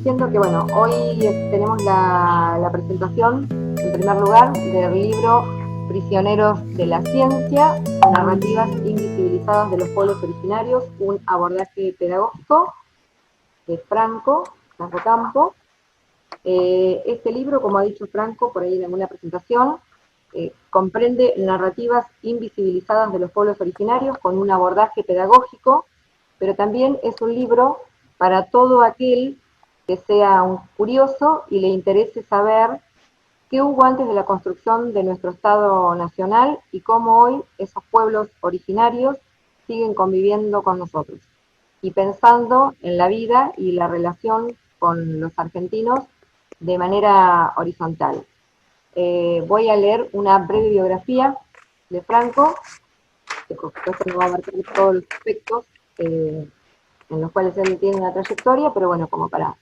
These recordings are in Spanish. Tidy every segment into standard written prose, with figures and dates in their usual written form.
diciendo que, bueno, hoy tenemos la presentación, en primer lugar, del libro Prisioneros de la Ciencia, narrativas invisibilizadas de los pueblos originarios, un abordaje pedagógico, de Franco Campo. Este libro, como ha dicho Franco por ahí en alguna presentación, comprende narrativas invisibilizadas de los pueblos originarios con un abordaje pedagógico, pero también es un libro para todo aquel que sea un curioso y le interese saber qué hubo antes de la construcción de nuestro Estado Nacional y cómo hoy esos pueblos originarios siguen conviviendo con nosotros. Y pensando en la vida y la relación con los argentinos de manera horizontal. Voy a leer una breve biografía de Franco, que por supuesto no va a abarcar todos los aspectos en los cuales él tiene una trayectoria, pero bueno, como para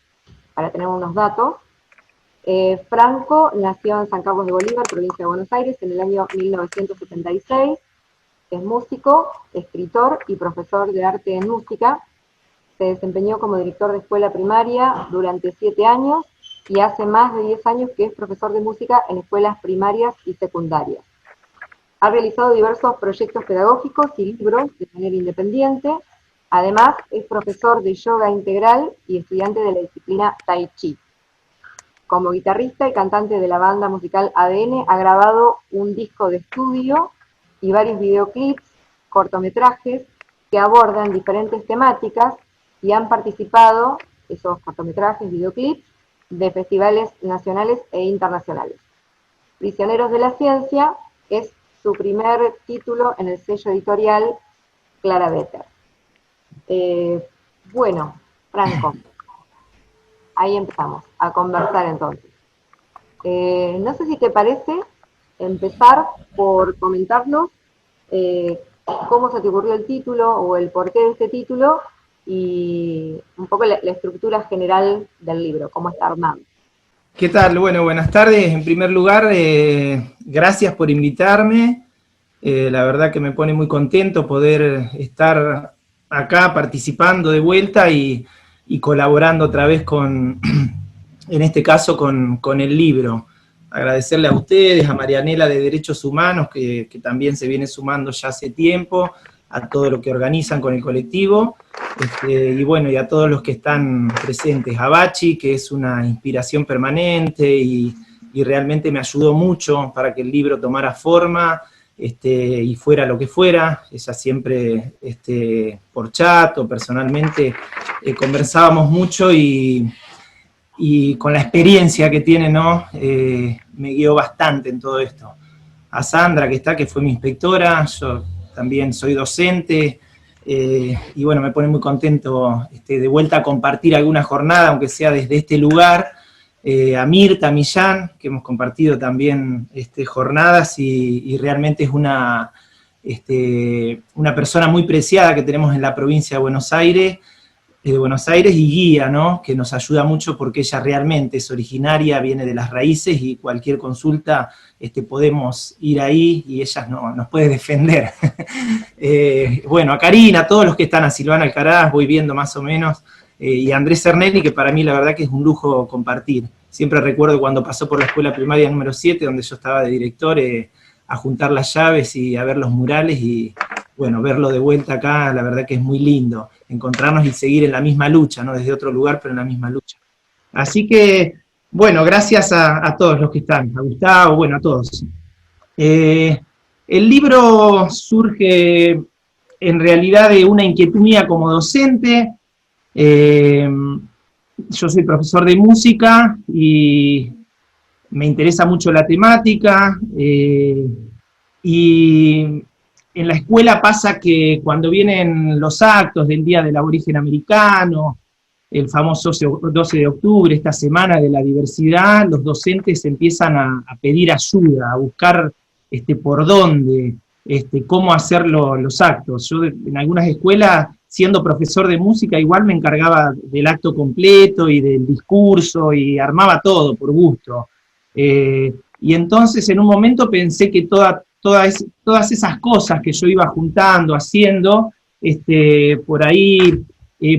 tener unos datos. Franco nació en San Carlos de Bolívar, provincia de Buenos Aires, en el año 1976. Es músico, escritor y profesor de arte en música. Se desempeñó como director de escuela primaria durante 7 años y hace más de 10 años que es profesor de música en escuelas primarias y secundarias. Ha realizado diversos proyectos pedagógicos y libros de manera independiente. Además, es profesor de yoga integral y estudiante de la disciplina Tai Chi. Como guitarrista y cantante de la banda musical ADN, ha grabado un disco de estudio y varios videoclips, cortometrajes, que abordan diferentes temáticas y han participado, esos cortometrajes, videoclips, de festivales nacionales e internacionales. Prisioneros de la Ciencia es su primer título en el sello editorial Claraveter. Bueno, Franco, ahí empezamos a conversar entonces. No sé si te parece empezar por comentarnos cómo se te ocurrió el título o el porqué de este título y un poco la estructura general del libro, cómo está armado. ¿Qué tal? Bueno, buenas tardes. En primer lugar, gracias por invitarme. La verdad que me pone muy contento poder estar acá participando de vuelta y colaborando otra vez con, en este caso, con el libro. Agradecerle a ustedes, a Marianela de Derechos Humanos, que también se viene sumando ya hace tiempo, a todo lo que organizan con el colectivo, y bueno, y a todos los que están presentes. A Bachi, que es una inspiración permanente y realmente me ayudó mucho para que el libro tomara forma y fuera lo que fuera. Ella siempre, por chat o personalmente, conversábamos mucho y con la experiencia que tiene, ¿no? Me guió bastante en todo esto. A Sandra, que fue mi inspectora, yo también soy docente, y bueno, me pone muy contento de vuelta a compartir alguna jornada, aunque sea desde este lugar. A Mirta Millán, que hemos compartido también jornadas, y realmente es una persona muy preciada que tenemos en la provincia de Buenos Aires, y guía, ¿no? Que nos ayuda mucho porque ella realmente es originaria, viene de las raíces, y cualquier consulta podemos ir ahí y ella nos puede defender. Bueno, a Karina, a todos los que están, a Silvana Alcaraz, voy viendo más o menos, y a Andrés Cernelli, que para mí la verdad que es un lujo compartir. Siempre recuerdo cuando pasó por la escuela primaria número 7, donde yo estaba de director, a juntar las llaves y a ver los murales, y bueno, verlo de vuelta acá, la verdad que es muy lindo, encontrarnos y seguir en la misma lucha, ¿no? Desde otro lugar, pero en la misma lucha. Así que, bueno, gracias a todos los que están, a Gustavo, bueno, a todos. El libro surge en realidad de una inquietud mía como docente. Yo soy profesor de música y me interesa mucho la temática, y en la escuela pasa que cuando vienen los actos del Día del Aborigen Americano, el famoso 12 de octubre, esta semana de la diversidad, los docentes empiezan a pedir ayuda, a buscar por dónde, cómo hacer los actos. Yo en algunas escuelas, siendo profesor de música, igual me encargaba del acto completo y del discurso, y armaba todo por gusto. Y entonces en un momento pensé que todas esas cosas que yo iba juntando, haciendo, por ahí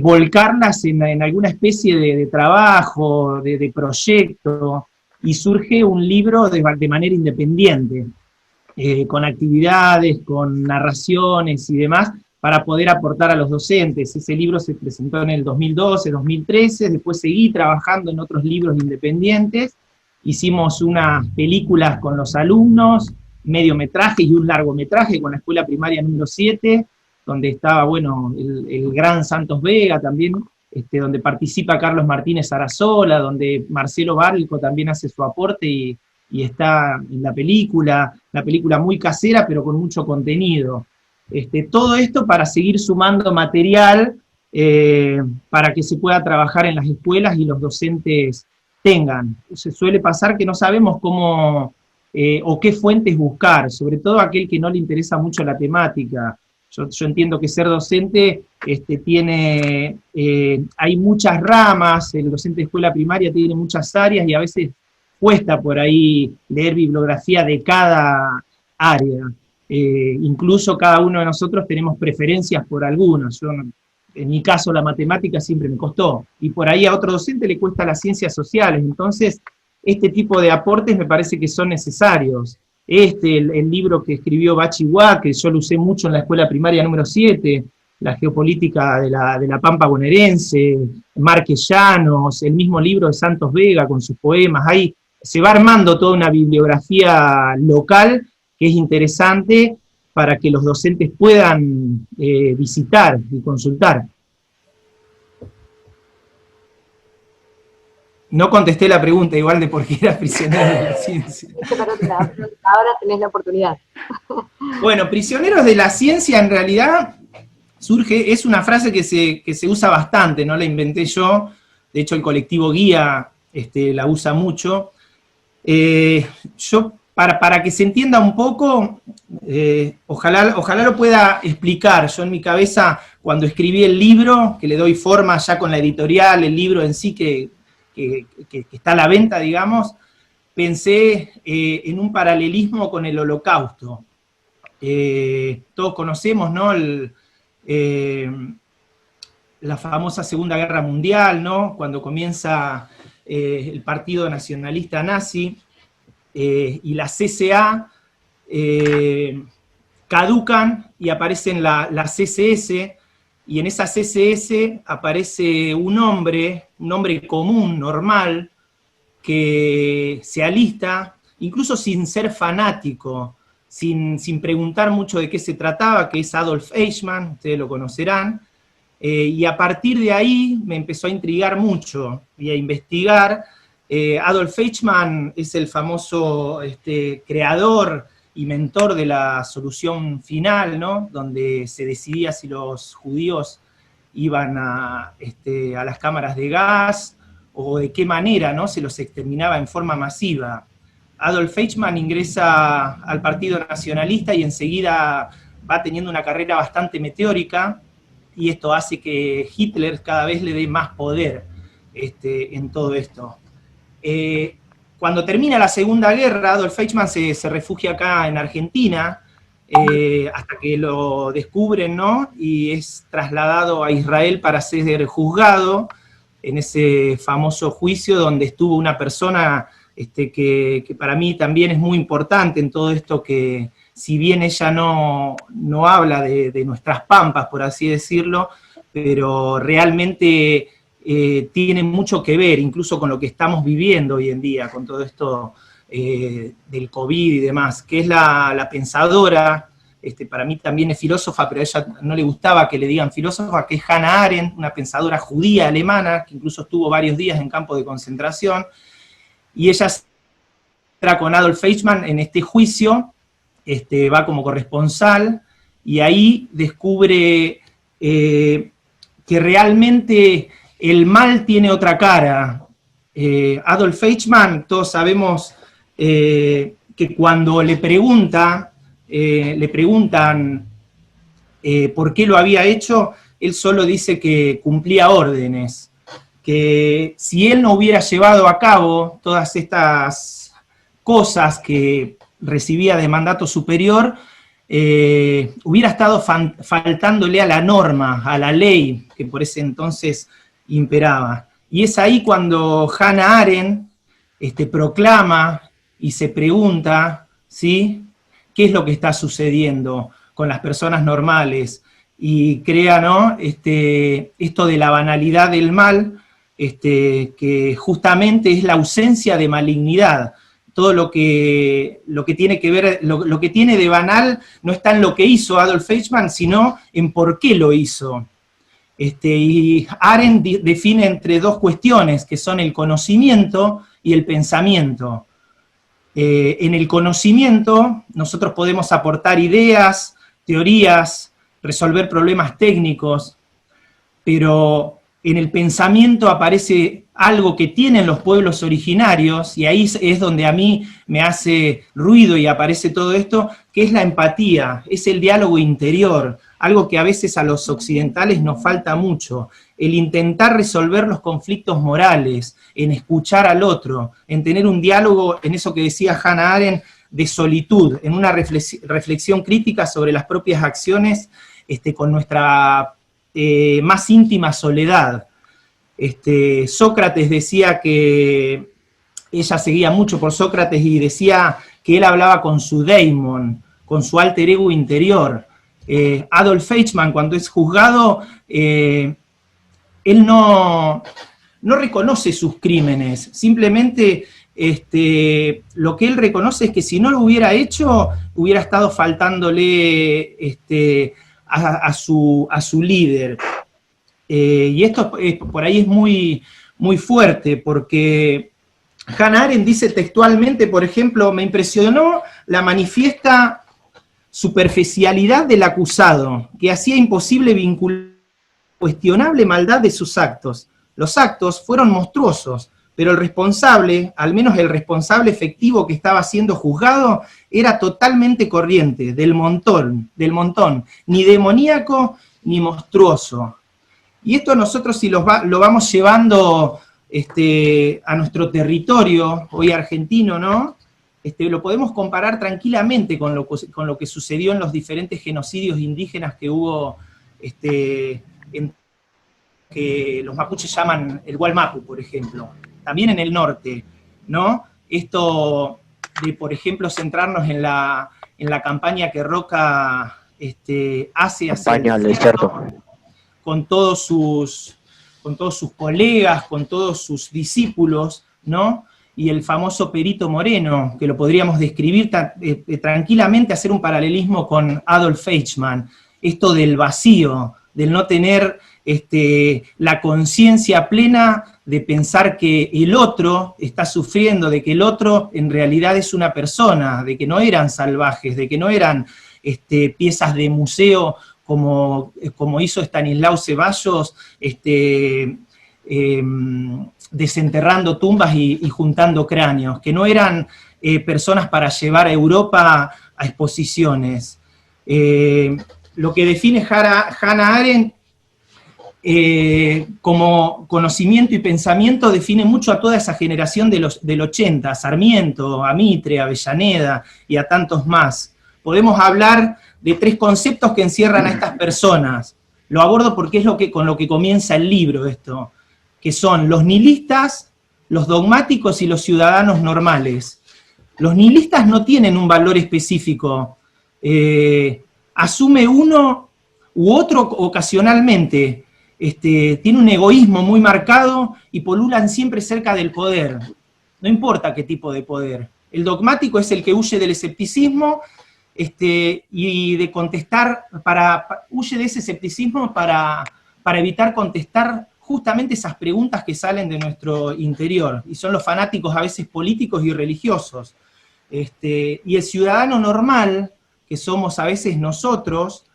volcarlas en alguna especie de trabajo, de proyecto, y surge un libro de manera independiente, con actividades, con narraciones y demás, para poder aportar a los docentes. Ese libro se presentó en el 2012, 2013, después seguí trabajando en otros libros independientes, hicimos unas películas con los alumnos, mediometraje y un largometraje con la escuela primaria número 7, donde estaba, bueno, el gran Santos Vega también, donde participa Carlos Martínez Arazola, donde Marcelo Bárlico también hace su aporte y está en la película muy casera, pero con mucho contenido. Todo esto para seguir sumando material para que se pueda trabajar en las escuelas y los docentes tengan. Se suele pasar que no sabemos cómo o qué fuentes buscar, sobre todo aquel que no le interesa mucho la temática. Yo entiendo que ser docente hay muchas ramas, el docente de escuela primaria tiene muchas áreas y a veces cuesta por ahí leer bibliografía de cada área. Incluso cada uno de nosotros tenemos preferencias por algunas. En mi caso la matemática siempre me costó, y por ahí a otro docente le cuesta las ciencias sociales. Entonces, este tipo de aportes me parece que son necesarios. El libro que escribió Bachi Guá, que yo lo usé mucho en la escuela primaria número 7, la geopolítica de la Pampa bonaerense, Márquez Llanos, el mismo libro de Santos Vega con sus poemas. Ahí se va armando toda una bibliografía local que es interesante para que los docentes puedan visitar y consultar. No contesté la pregunta igual de por qué era prisionero de la ciencia. Ahora tenés la oportunidad. Bueno, prisioneros de la ciencia en realidad es una frase que se usa bastante, no la inventé yo, de hecho el colectivo Guía la usa mucho. Yo, para que se entienda un poco, ojalá lo pueda explicar. Yo en mi cabeza, cuando escribí el libro, que le doy forma ya con la editorial, el libro en sí que está a la venta, digamos, pensé en un paralelismo con el Holocausto. Todos conocemos, ¿no?, la famosa Segunda Guerra Mundial, ¿no?, cuando comienza el Partido Nacionalista Nazi, y la CCA caducan y aparecen la CSS, y en esa CSS aparece un hombre común, normal, que se alista, incluso sin ser fanático, sin preguntar mucho de qué se trataba, que es Adolf Eichmann, ustedes lo conocerán, y a partir de ahí me empezó a intrigar mucho y a investigar. Adolf Eichmann es el famoso creador y mentor de la solución final, ¿no?, donde se decidía si los judíos iban a las cámaras de gas, o de qué manera, ¿no?, se los exterminaba en forma masiva. Adolf Eichmann ingresa al Partido Nacionalista y enseguida va teniendo una carrera bastante meteórica, y esto hace que Hitler cada vez le dé más poder en todo esto. Cuando termina la Segunda Guerra, Adolf Eichmann se refugia acá en Argentina, hasta que lo descubren, ¿no?, y es trasladado a Israel para ser juzgado en ese famoso juicio donde estuvo una persona que para mí también es muy importante en todo esto, que si bien ella no habla de nuestras pampas, por así decirlo, pero realmente tiene mucho que ver, incluso con lo que estamos viviendo hoy en día, con todo esto del COVID y demás, que es la pensadora, para mí también es filósofa, pero a ella no le gustaba que le digan filósofa, que es Hannah Arendt, una pensadora judía alemana, que incluso estuvo varios días en campo de concentración, y ella entra con Adolf Eichmann en este juicio, va como corresponsal, y ahí descubre que realmente el mal tiene otra cara. Adolf Eichmann, todos sabemos que cuando le preguntan por qué lo había hecho, él solo dice que cumplía órdenes, que si él no hubiera llevado a cabo todas estas cosas que recibía de mandato superior, hubiera estado faltándole a la norma, a la ley que por ese entonces imperaba. Y es ahí cuando Hannah Arendt proclama y se pregunta, ¿sí?, qué es lo que está sucediendo con las personas normales, y crea, ¿no?, esto de la banalidad del mal, que justamente es la ausencia de malignidad. Todo lo que tiene que ver, lo que tiene de banal no está en lo que hizo Adolf Eichmann, sino en por qué lo hizo. Y Arendt define entre dos cuestiones, que son el conocimiento y el pensamiento. En el conocimiento nosotros podemos aportar ideas, teorías, resolver problemas técnicos, pero en el pensamiento aparece algo que tienen los pueblos originarios, y ahí es donde a mí me hace ruido y aparece todo esto, que es la empatía, es el diálogo interior, algo que a veces a los occidentales nos falta mucho, el intentar resolver los conflictos morales, en escuchar al otro, en tener un diálogo, en eso que decía Hannah Arendt, de solitud, en una reflexión crítica sobre las propias acciones, con nuestra más íntima soledad. Sócrates decía que, ella seguía mucho por Sócrates y decía que él hablaba con su daimon, con su alter ego interior. Adolf Eichmann, cuando es juzgado, él no reconoce sus crímenes, simplemente lo que él reconoce es que si no lo hubiera hecho, hubiera estado faltándole a su líder. Y esto por ahí es muy, muy fuerte, porque Hannah Arendt dice textualmente, por ejemplo, me impresionó la manifiesta superficialidad del acusado, que hacía imposible vincular la cuestionable maldad de sus actos. Los actos fueron monstruosos, pero el responsable, al menos el responsable efectivo que estaba siendo juzgado, era totalmente corriente, del montón, ni demoníaco ni monstruoso. Y esto nosotros, si lo vamos llevando a nuestro territorio, hoy argentino, ¿no?, lo podemos comparar tranquilamente con lo que sucedió en los diferentes genocidios indígenas que hubo, que los mapuches llaman el Gualmapu, por ejemplo, también en el norte, ¿no? Esto de, por ejemplo, centrarnos en la campaña que Roca hace hacia el desierto, con todos sus colegas, con todos sus discípulos, ¿no? Y el famoso Perito Moreno, que lo podríamos describir tranquilamente, hacer un paralelismo con Adolf Eichmann, esto del vacío, del no tener la conciencia plena de pensar que el otro está sufriendo, de que el otro en realidad es una persona, de que no eran salvajes, de que no eran piezas de museo como hizo Estanislao Ceballos, desenterrando tumbas y juntando cráneos, que no eran personas para llevar a Europa a exposiciones. Lo que define Hannah Arendt como conocimiento y pensamiento define mucho a toda esa generación del 80, a Sarmiento, a Mitre, a Avellaneda y a tantos más. Podemos hablar de tres conceptos que encierran a estas personas. Lo abordo porque es con lo que comienza el libro esto, que son los nihilistas, los dogmáticos y los ciudadanos normales. Los nihilistas no tienen un valor específico, asume uno u otro ocasionalmente, tiene un egoísmo muy marcado y pululan siempre cerca del poder, no importa qué tipo de poder. El dogmático es el que huye del escepticismo y de contestar, huye de ese escepticismo para evitar contestar justamente esas preguntas que salen de nuestro interior, y son los fanáticos a veces políticos y religiosos. Y el ciudadano normal, que somos a veces nosotros,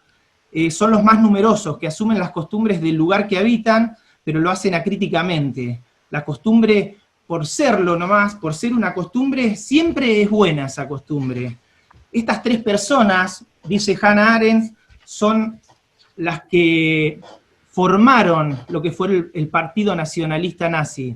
son los más numerosos, que asumen las costumbres del lugar que habitan, pero lo hacen acríticamente. La costumbre, por serlo nomás, por ser una costumbre, siempre es buena esa costumbre. Estas tres personas, dice Hannah Arendt, son las que formaron lo que fue el Partido Nacionalista Nazi.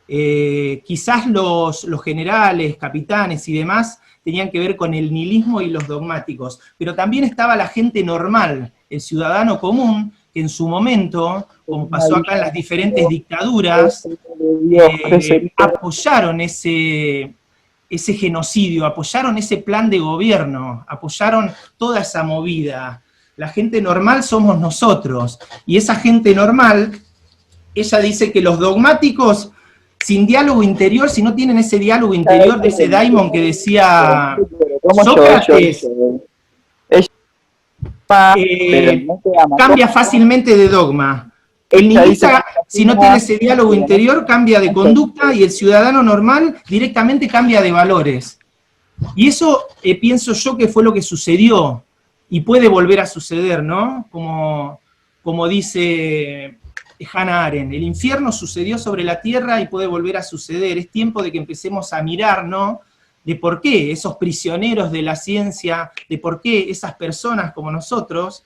Quizás los generales, capitanes y demás tenían que ver con el nihilismo y los dogmáticos, pero también estaba la gente normal, el ciudadano común, que en su momento, como pasó acá en las diferentes dictaduras, apoyaron ese genocidio, apoyaron ese plan de gobierno, apoyaron toda esa movida. La gente normal somos nosotros, y esa gente normal, ella dice que los dogmáticos, sin diálogo interior, si no tienen ese diálogo interior de ese daimon que decía Sócrates, cambia fácilmente de dogma. El nihilista, si no tiene ese diálogo interior, cambia de conducta, y el ciudadano normal directamente cambia de valores. Y eso pienso yo que fue lo que sucedió, y puede volver a suceder, ¿no? Como dice Hannah Arendt, el infierno sucedió sobre la tierra y puede volver a suceder. Es tiempo de que empecemos a mirar, ¿no?, de por qué esos prisioneros de la ciencia, de por qué esas personas como nosotros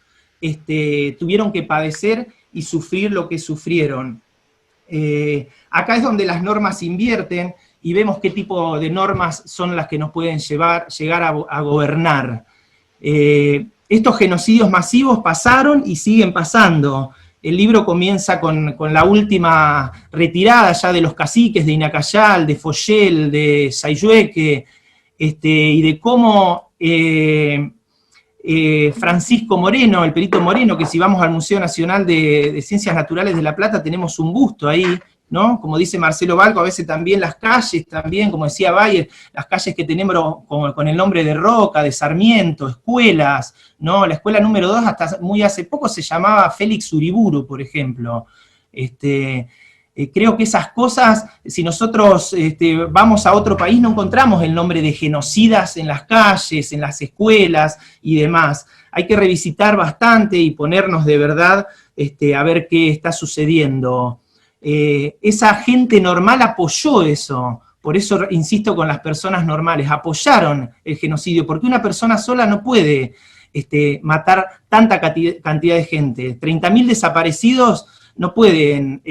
tuvieron que padecer y sufrir lo que sufrieron. Acá es donde las normas invierten y vemos qué tipo de normas son las que nos pueden llegar a gobernar. Estos genocidios masivos pasaron y siguen pasando. El libro comienza con la última retirada ya de los caciques de Inacayal, de Foyel, de Sayhueque, y de cómo Francisco Moreno, el perito Moreno, que si vamos al Museo Nacional de Ciencias Naturales de La Plata tenemos un busto ahí, ¿no? Como dice Marcelo Balco, a veces también las calles, también, como decía Bayer, las calles que tenemos con el nombre de Roca, de Sarmiento, escuelas, ¿no? La escuela número 2 hasta muy hace poco se llamaba Félix Uriburu, por ejemplo. Creo que esas cosas, si nosotros vamos a otro país, no encontramos el nombre de genocidas en las calles, en las escuelas y demás. Hay que revisitar bastante y ponernos de verdad a ver qué está sucediendo. Esa gente normal apoyó eso, por eso insisto con las personas normales, apoyaron el genocidio, porque una persona sola no puede matar tanta cantidad de gente. 30.000 desaparecidos no pueden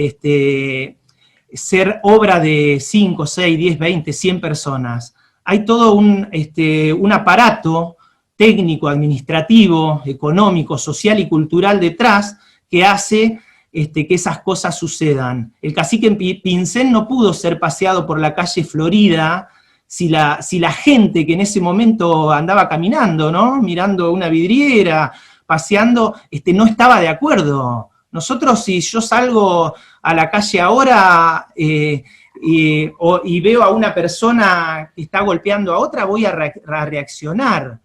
ser obra de 5, 6, 10, 20, 100 personas. Hay todo un aparato técnico, administrativo, económico, social y cultural detrás que hace que esas cosas sucedan. El cacique Pincén no pudo ser paseado por la calle Florida si la gente que en ese momento andaba caminando, ¿no?, mirando una vidriera, paseando, no estaba de acuerdo. Nosotros, si yo salgo a la calle ahora y veo a una persona que está golpeando a otra, voy a reaccionar.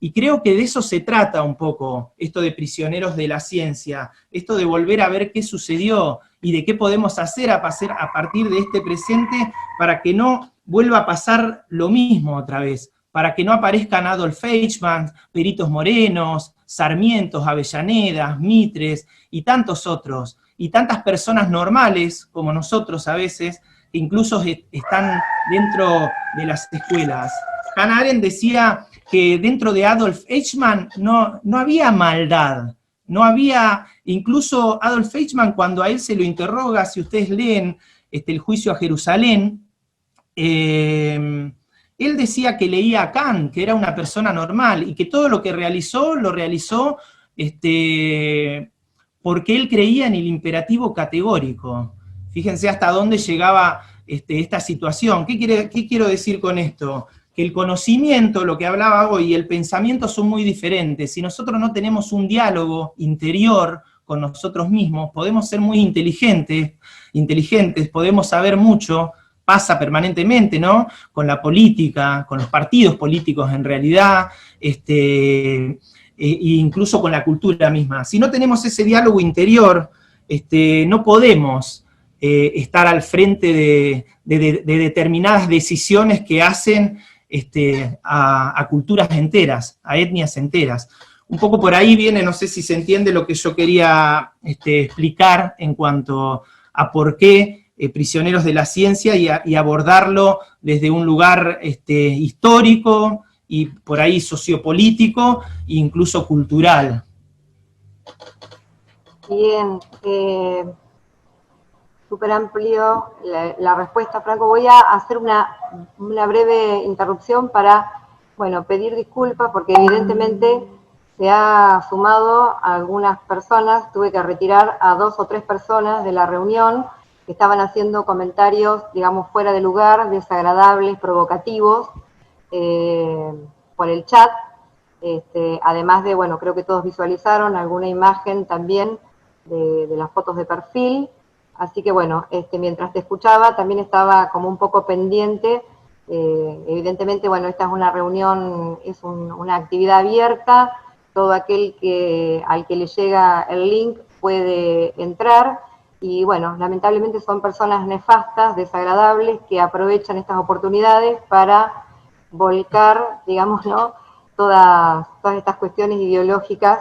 Y creo que de eso se trata un poco, esto de prisioneros de la ciencia, esto de volver a ver qué sucedió y de qué podemos hacer a partir de este presente para que no vuelva a pasar lo mismo otra vez, para que no aparezcan Adolf Eichmann, Peritos Morenos, Sarmientos, Avellanedas, Mitres y tantos otros, y tantas personas normales como nosotros a veces, que incluso están dentro de las escuelas. Hannah Arendt decía que dentro de Adolf Eichmann no había maldad, no había, incluso Adolf Eichmann cuando a él se lo interroga, si ustedes leen el juicio a Jerusalén, él decía que leía a Kant, que era una persona normal, y que todo lo que realizó, lo realizó porque él creía en el imperativo categórico. Fíjense hasta dónde llegaba esta situación. ¿Qué quiero decir con esto? Que el conocimiento, lo que hablaba hoy, y el pensamiento son muy diferentes. Si nosotros no tenemos un diálogo interior con nosotros mismos, podemos ser muy inteligentes, podemos saber mucho, pasa permanentemente, ¿no?, con la política, con los partidos políticos en realidad, e incluso con la cultura misma. Si no tenemos ese diálogo interior, no podemos estar al frente de determinadas decisiones que hacen a culturas enteras, a etnias enteras. Un poco por ahí viene, no sé si se entiende lo que yo quería explicar en cuanto a por qué prisioneros de la ciencia y abordarlo desde un lugar histórico y por ahí sociopolítico e incluso cultural. Bien, súper amplio la respuesta, Franco. Voy a hacer una breve interrupción para, bueno, pedir disculpas porque evidentemente se ha sumado a algunas personas, tuve que retirar a 2 o 3 personas de la reunión que estaban haciendo comentarios, digamos, fuera de lugar, desagradables, provocativos, por el chat. Además de, bueno, creo que todos visualizaron alguna imagen también de las fotos de perfil. Así que, bueno, mientras te escuchaba también estaba como un poco pendiente. Evidentemente, bueno, esta es una reunión, es una actividad abierta. Todo aquel al que le llega el link puede entrar. Y, bueno, lamentablemente son personas nefastas, desagradables, que aprovechan estas oportunidades para volcar, digamos, ¿no?, todas estas cuestiones ideológicas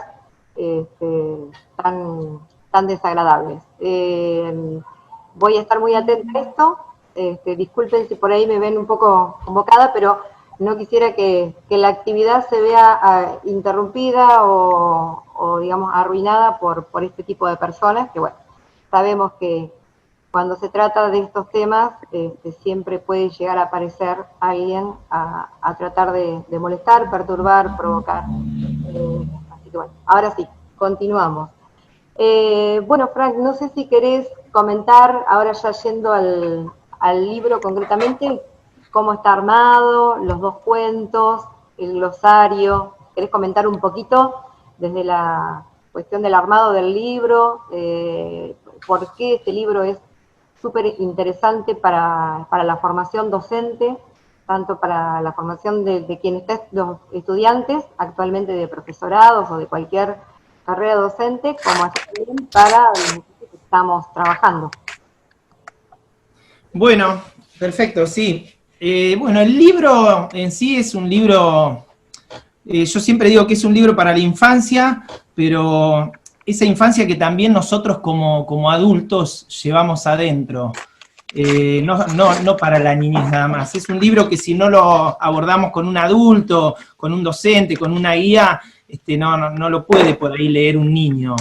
tan desagradables. Voy a estar muy atenta a esto. Disculpen si por ahí me ven un poco convocada, pero no quisiera que la actividad se vea interrumpida o, digamos, arruinada por este tipo de personas, que, bueno, sabemos que cuando se trata de estos temas, siempre puede llegar a aparecer alguien a tratar de molestar, perturbar, provocar. Así que, bueno, ahora sí, continuamos. Bueno, Frank, no sé si querés comentar, ahora ya yendo al libro concretamente, cómo está armado, los 2 cuentos, el glosario. ¿Querés comentar un poquito desde la cuestión del armado del libro? ¿Por qué este libro es súper interesante para la formación docente, tanto para la formación de quienes estén los estudiantes, actualmente de profesorados o de cualquier carrera docente, como también para los que estamos trabajando? Bueno, perfecto, sí. Bueno, el libro en sí es un libro, yo siempre digo que es un libro para la infancia, pero esa infancia que también nosotros como adultos llevamos adentro. No para la niñez nada más. Es un libro que si no lo abordamos con un adulto, con un docente, con una guía, no lo puede por ahí leer un niño,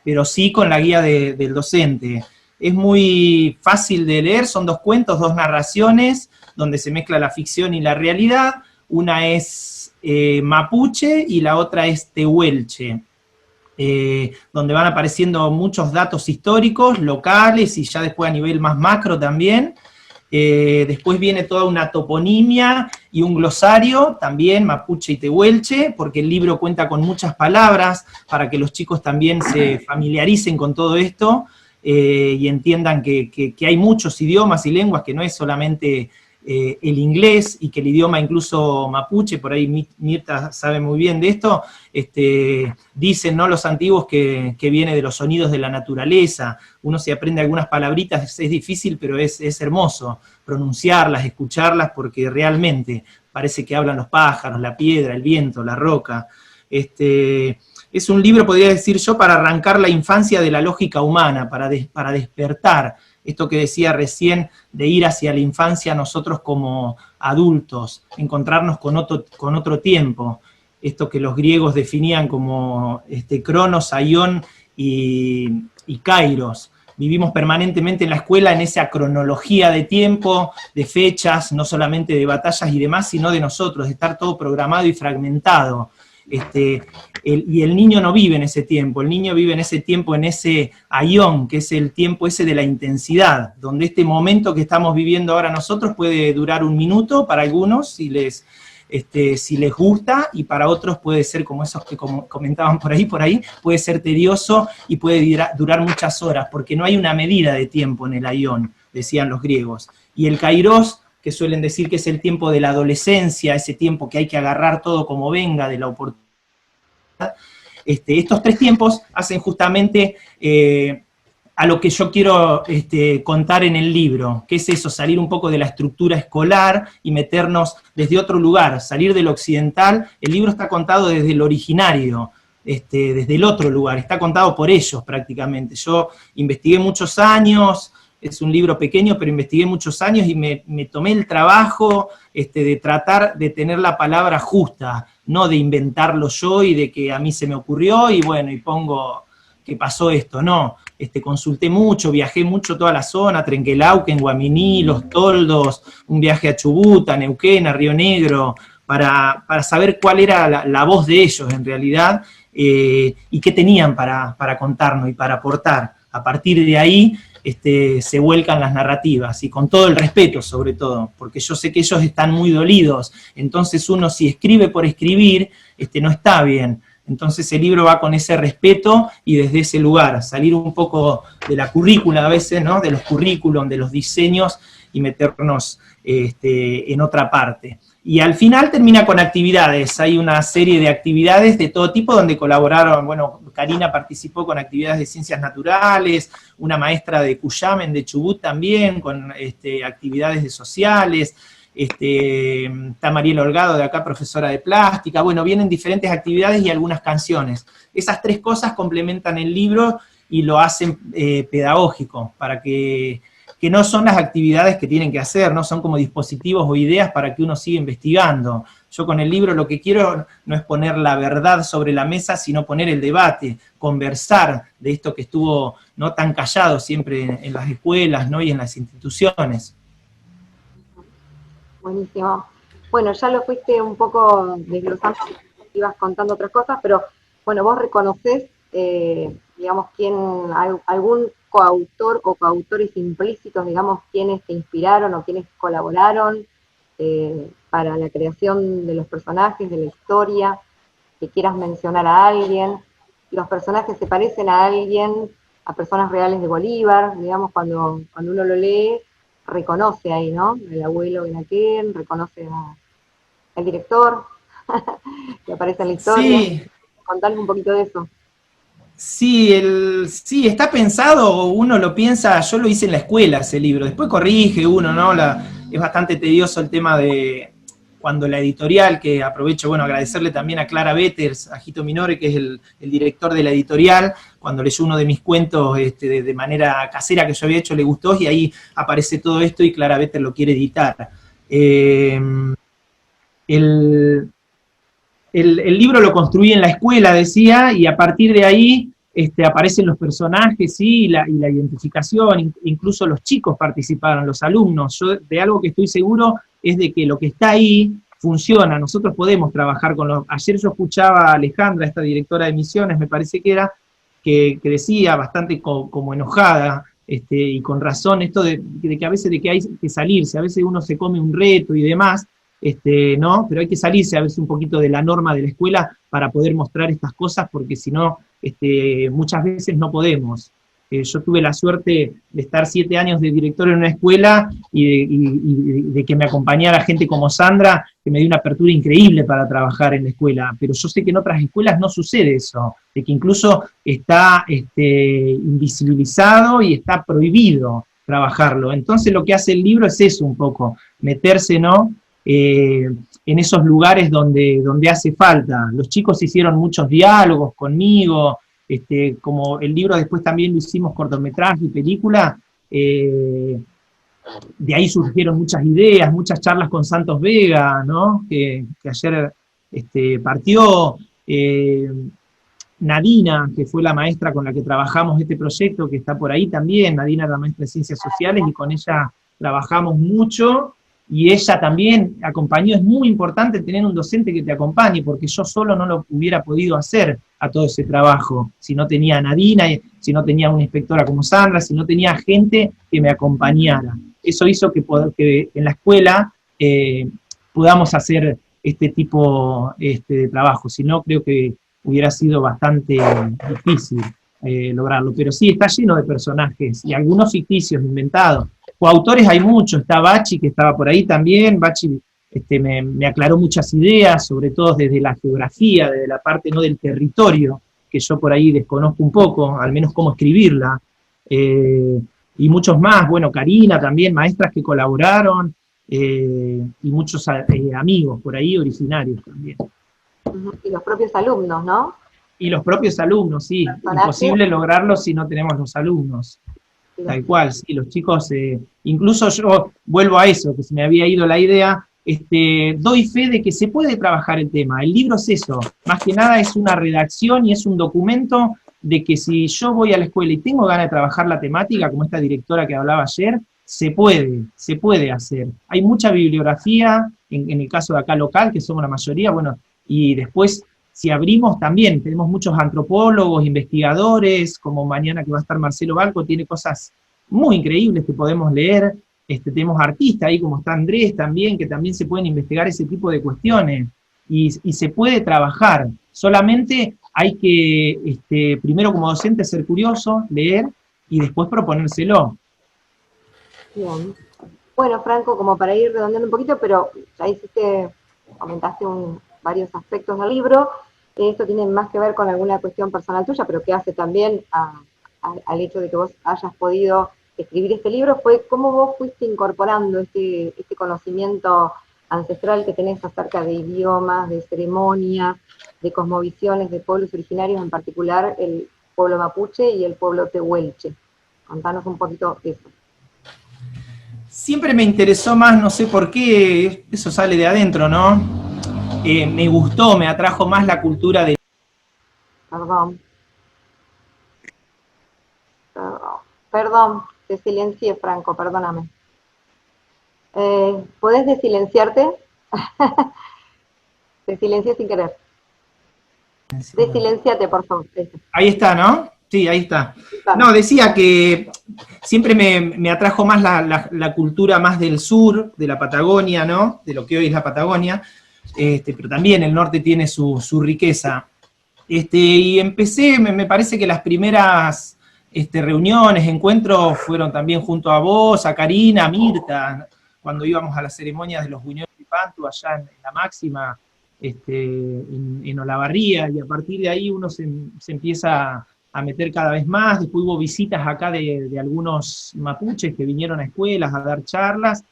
pero sí con la guía del docente. Es muy fácil de leer, son 2 cuentos, 2 narraciones, donde se mezcla la ficción y la realidad. Una es mapuche y la otra es tehuelche. Donde van apareciendo muchos datos históricos, locales, y ya después a nivel más macro también. Después viene toda una toponimia y un glosario, también mapuche y tehuelche, porque el libro cuenta con muchas palabras, para que los chicos también se familiaricen con todo esto, y entiendan que hay muchos idiomas y lenguas, que no es solamente el inglés, y que el idioma incluso mapuche, por ahí Mirta sabe muy bien de esto, dicen, ¿no?, los antiguos que viene de los sonidos de la naturaleza. Uno se aprende algunas palabritas, es difícil, pero es hermoso pronunciarlas, escucharlas, porque realmente parece que hablan los pájaros, la piedra, el viento, la roca. Es un libro, podría decir yo, para arrancar la infancia de la lógica humana, para despertar esto que decía recién, de ir hacia la infancia nosotros como adultos, encontrarnos con otro tiempo, esto que los griegos definían como cronos, aion y kairos. Vivimos permanentemente en la escuela en esa cronología de tiempo, de fechas, no solamente de batallas y demás, sino de nosotros, de estar todo programado y fragmentado. Y el niño no vive en ese tiempo, el niño vive en ese tiempo, en ese aion, que es el tiempo ese de la intensidad, donde este momento que estamos viviendo ahora nosotros puede durar 1 minuto para algunos, si les gusta, y para otros puede ser como esos que comentaban por ahí, puede ser tedioso y puede durar muchas horas, porque no hay una medida de tiempo en el aion, decían los griegos. Y el kairos, que suelen decir que es el tiempo de la adolescencia, ese tiempo que hay que agarrar todo como venga, de la oportunidad. Estos 3 tiempos hacen justamente a lo que yo quiero contar en el libro, que es eso, salir un poco de la estructura escolar y meternos desde otro lugar, salir de lo occidental. El libro está contado desde el originario, desde el otro lugar, está contado por ellos prácticamente. Yo investigué muchos años, es un libro pequeño, pero investigué muchos años y me tomé el trabajo de tratar de tener la palabra justa, no de inventarlo yo y de que a mí se me ocurrió y bueno, y pongo que pasó esto, no. consulté mucho, viajé mucho toda la zona, Trenquelauquen, Guaminí, Los Toldos, un viaje a Chubut, a Neuquén, a Río Negro, para saber cuál era la voz de ellos en realidad, y qué tenían para contarnos y para aportar. A partir de ahí se vuelcan las narrativas, y con todo el respeto sobre todo, porque yo sé que ellos están muy dolidos, entonces uno si escribe por escribir, no está bien. Entonces el libro va con ese respeto y desde ese lugar, salir un poco de la currícula a veces, ¿no? De los currículum, de los diseños, y meternos en otra parte. Y al final termina con actividades, hay una serie de actividades de todo tipo donde colaboraron, bueno, Karina participó con actividades de ciencias naturales, una maestra de Cuyamen, de Chubut también, con actividades de sociales, está Mariela Holgado de acá, profesora de plástica, bueno, vienen diferentes actividades y algunas canciones. Esas tres cosas complementan el libro y lo hacen pedagógico, para que no son las actividades que tienen que hacer, no son como dispositivos o ideas para que uno siga investigando. Yo con el libro lo que quiero no es poner la verdad sobre la mesa, sino poner el debate, conversar de esto que estuvo no tan callado siempre en las escuelas, ¿no? Y en las instituciones. Buenísimo. Bueno, ya lo fuiste un poco desglosando, ibas contando otras cosas, pero bueno, vos reconocés, digamos, algún coautor o coautores implícitos, digamos, quienes te inspiraron o quienes colaboraron para la creación de los personajes, de la historia, que quieras mencionar a alguien. Los personajes se parecen a alguien, a personas reales de Bolívar, digamos, cuando uno lo lee, reconoce ahí, ¿no? El abuelo Benaquén, reconoce al director, que aparece en la historia. Sí. Contale un poquito de eso. Sí, está pensado, uno lo piensa, yo lo hice en la escuela ese libro, después corrige uno, ¿no? Es bastante tedioso el tema de cuando la editorial, que aprovecho, bueno, agradecerle también a Clara Betters, a Jito Minore, que es el director de la editorial, cuando leyó uno de mis cuentos de manera casera que yo había hecho, le gustó, y ahí aparece todo esto y Clara Betters lo quiere editar. El libro lo construí en la escuela, decía, y a partir de ahí aparecen los personajes, ¿sí? y la identificación, incluso los chicos participaron, los alumnos. Yo de algo que estoy seguro es de que lo que está ahí funciona, nosotros podemos trabajar con los... Ayer yo escuchaba a Alejandra, esta directora de misiones, me parece que era, que decía bastante como enojada, y con razón, esto de que a veces de que hay que salirse, a veces uno se come un reto y demás, ¿no? Pero hay que salirse a veces un poquito de la norma de la escuela para poder mostrar estas cosas, porque si no, muchas veces no podemos. Yo tuve la suerte de estar 7 años de director en una escuela y de que me acompañara gente como Sandra, que me dio una apertura increíble para trabajar en la escuela, pero yo sé que en otras escuelas no sucede eso, de que incluso está invisibilizado y está prohibido trabajarlo. Entonces lo que hace el libro es eso un poco, meterse, ¿no? En esos lugares donde hace falta. Los chicos hicieron muchos diálogos conmigo, como el libro después también lo hicimos cortometraje y película, de ahí surgieron muchas ideas, muchas charlas con Santos Vega, ¿no? que ayer partió, Nadina, que fue la maestra con la que trabajamos este proyecto, que está por ahí también. Nadina era maestra de Ciencias Sociales y con ella trabajamos mucho, y ella también acompañó. Es muy importante tener un docente que te acompañe, porque yo solo no lo hubiera podido hacer a todo ese trabajo, si no tenía a Nadina, si no tenía una inspectora como Sandra, si no tenía gente que me acompañara. Eso hizo que en la escuela podamos hacer este tipo de trabajo, si no creo que hubiera sido bastante difícil lograrlo. Pero sí, está lleno de personajes, y algunos ficticios, inventados. Coautores hay muchos, está Bachi, que estaba por ahí también. Bachi me aclaró muchas ideas, sobre todo desde la geografía, desde la parte no del territorio, que yo por ahí desconozco un poco, al menos cómo escribirla, y muchos más. Bueno, Karina también, maestras que colaboraron, y muchos amigos por ahí, originarios también. Y los propios alumnos, ¿no? Y los propios alumnos, sí. Imposible lograrlo si no tenemos los alumnos. Tal cual, sí, los chicos, incluso yo vuelvo a eso, que se me había ido la idea, doy fe de que se puede trabajar el tema. El libro es eso, más que nada es una redacción y es un documento de que si yo voy a la escuela y tengo ganas de trabajar la temática, como esta directora que hablaba ayer, se puede hacer. Hay mucha bibliografía, en el caso de acá local, que somos la mayoría, bueno, y después, si abrimos también, tenemos muchos antropólogos, investigadores, como mañana que va a estar Marcelo Balco, tiene cosas muy increíbles que podemos leer. Tenemos artistas ahí como está Andrés también, que también se pueden investigar ese tipo de cuestiones, y se puede trabajar. Solamente hay que, primero como docente, ser curioso, leer, y después proponérselo. Bien. Bueno, Franco, como para ir redondeando un poquito, pero ya comentaste varios aspectos del libro. Esto tiene más que ver con alguna cuestión personal tuya, pero que hace también al hecho de que vos hayas podido escribir este libro, fue cómo vos fuiste incorporando este conocimiento ancestral que tenés acerca de idiomas, de ceremonias, de cosmovisiones, de pueblos originarios, en particular el pueblo mapuche y el pueblo tehuelche. Contanos un poquito eso. Siempre me interesó más, no sé por qué, eso sale de adentro, ¿no? Me gustó, me atrajo más la cultura de... Perdón, te silencié, Franco, perdóname. ¿Podés desilenciarte? Te silencié sin querer. Desilenciate, por favor. Ahí está, ¿no? Sí, ahí está. No, decía que siempre me atrajo más la cultura más del sur, de la Patagonia, ¿no? De lo que hoy es la Patagonia, pero también el norte tiene su riqueza. Y empecé, me parece que las primeras reuniones, encuentros, fueron también junto a vos, a Karina, a Mirta, cuando íbamos a las ceremonias de los Buñuelos y Pantu, allá en la Máxima, en Olavarría, y a partir de ahí uno se empieza a meter cada vez más. Después hubo visitas acá de algunos mapuches que vinieron a escuelas a dar charlas,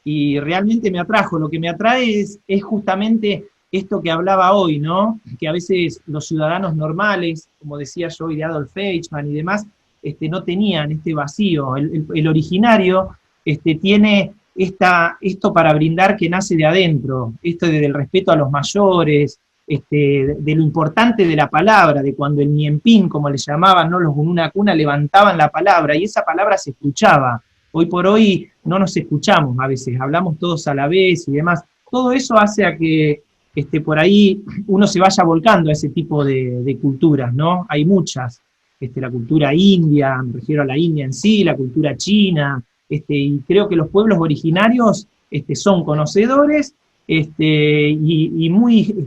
y realmente me atrajo. Lo que me atrae es justamente esto que hablaba hoy, ¿no? Que a veces los ciudadanos normales, como decía yo hoy de Adolf Eichmann y demás, no tenían este vacío. El originario tiene esto para brindar, que nace de adentro, esto del respeto a los mayores, de lo importante de la palabra, de cuando el Ñempín, como le llamaban, ¿no? Los Gununacuna levantaban la palabra, y esa palabra se escuchaba. Hoy por hoy no nos escuchamos a veces, hablamos todos a la vez y demás. Todo eso hace a que por ahí uno se vaya volcando a ese tipo de culturas, ¿no? Hay muchas. La cultura india, me refiero a la India en sí, la cultura china, y creo que los pueblos originarios son conocedores, y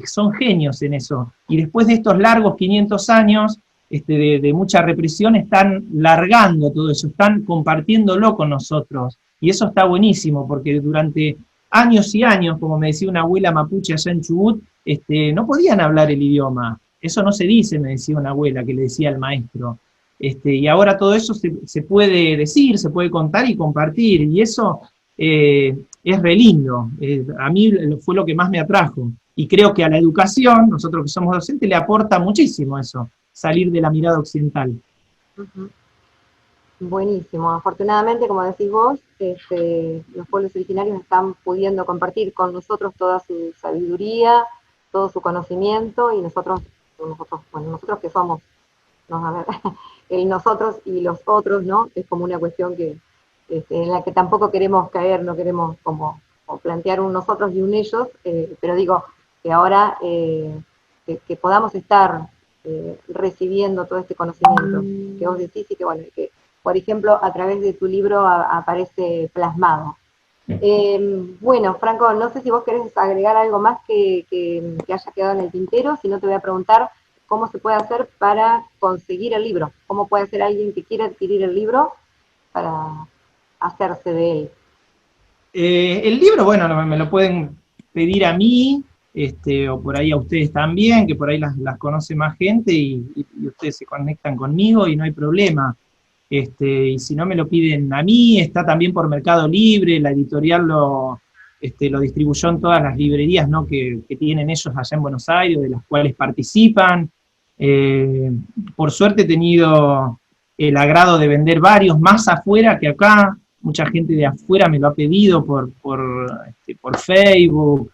son genios en eso. Y después de estos largos 500 años de mucha represión, están largando todo eso, están compartiéndolo con nosotros. Y eso está buenísimo, porque durante años y años, como me decía una abuela mapuche allá en Chubut, no podían hablar el idioma. Eso no se dice, me decía una abuela, que le decía al maestro. Y ahora todo eso se puede decir, se puede contar y compartir, y eso es re lindo. A mí fue lo que más me atrajo. Y creo que a la educación, nosotros que somos docentes, le aporta muchísimo eso, salir de la mirada occidental. Uh-huh. Buenísimo. Afortunadamente, como decís vos, los pueblos originarios están pudiendo compartir con nosotros toda su sabiduría, todo su conocimiento, y nosotros que somos, a ver, el nosotros y los otros, ¿no? Es como una cuestión que en la que tampoco queremos caer, no queremos como plantear un nosotros y un ellos, pero digo que ahora que podamos estar recibiendo todo este conocimiento que vos decís, y que, bueno, que por ejemplo a través de tu libro aparece plasmado. Bueno, Franco, no sé si vos querés agregar algo más que haya quedado en el tintero. Si no, te voy a preguntar cómo se puede hacer para conseguir el libro, cómo puede hacer alguien que quiera adquirir el libro para hacerse de él. El libro, bueno, me lo pueden pedir a mí, o por ahí a ustedes también, que por ahí las conoce más gente, y ustedes se conectan conmigo y no hay problema. Y si no, me lo piden a mí. Está también por Mercado Libre, la editorial lo distribuyó en todas las librerías, ¿no? que tienen ellos allá en Buenos Aires, de las cuales participan. Por suerte he tenido el agrado de vender varios más afuera que acá. Mucha gente de afuera me lo ha pedido por Facebook,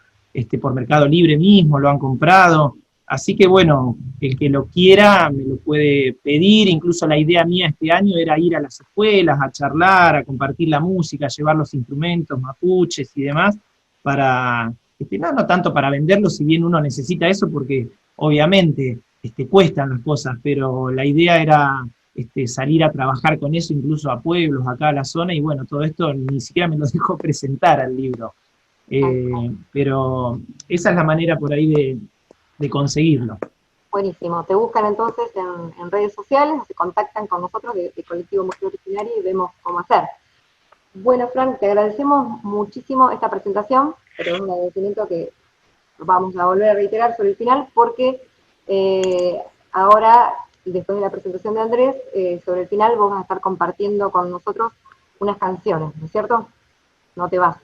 por Mercado Libre mismo, lo han comprado. Así que bueno, el que lo quiera me lo puede pedir, incluso la idea mía este año era ir a las escuelas, a charlar, a compartir la música, llevar los instrumentos mapuches y demás, para, no tanto para venderlos, si bien uno necesita eso, porque obviamente cuestan las cosas, pero la idea era salir a trabajar con eso, incluso a pueblos, acá a la zona, y bueno, todo esto ni siquiera me lo dejó presentar al libro. Pero esa es la manera por ahí de conseguirlo. Buenísimo. Te buscan entonces en redes sociales, se contactan con nosotros de Colectivo Mujer Originaria y vemos cómo hacer. Bueno, Fran, te agradecemos muchísimo esta presentación, pero es un agradecimiento que vamos a volver a reiterar sobre el final, porque ahora, después de la presentación de Andrés, sobre el final vos vas a estar compartiendo con nosotros unas canciones, ¿no es cierto? No te vas.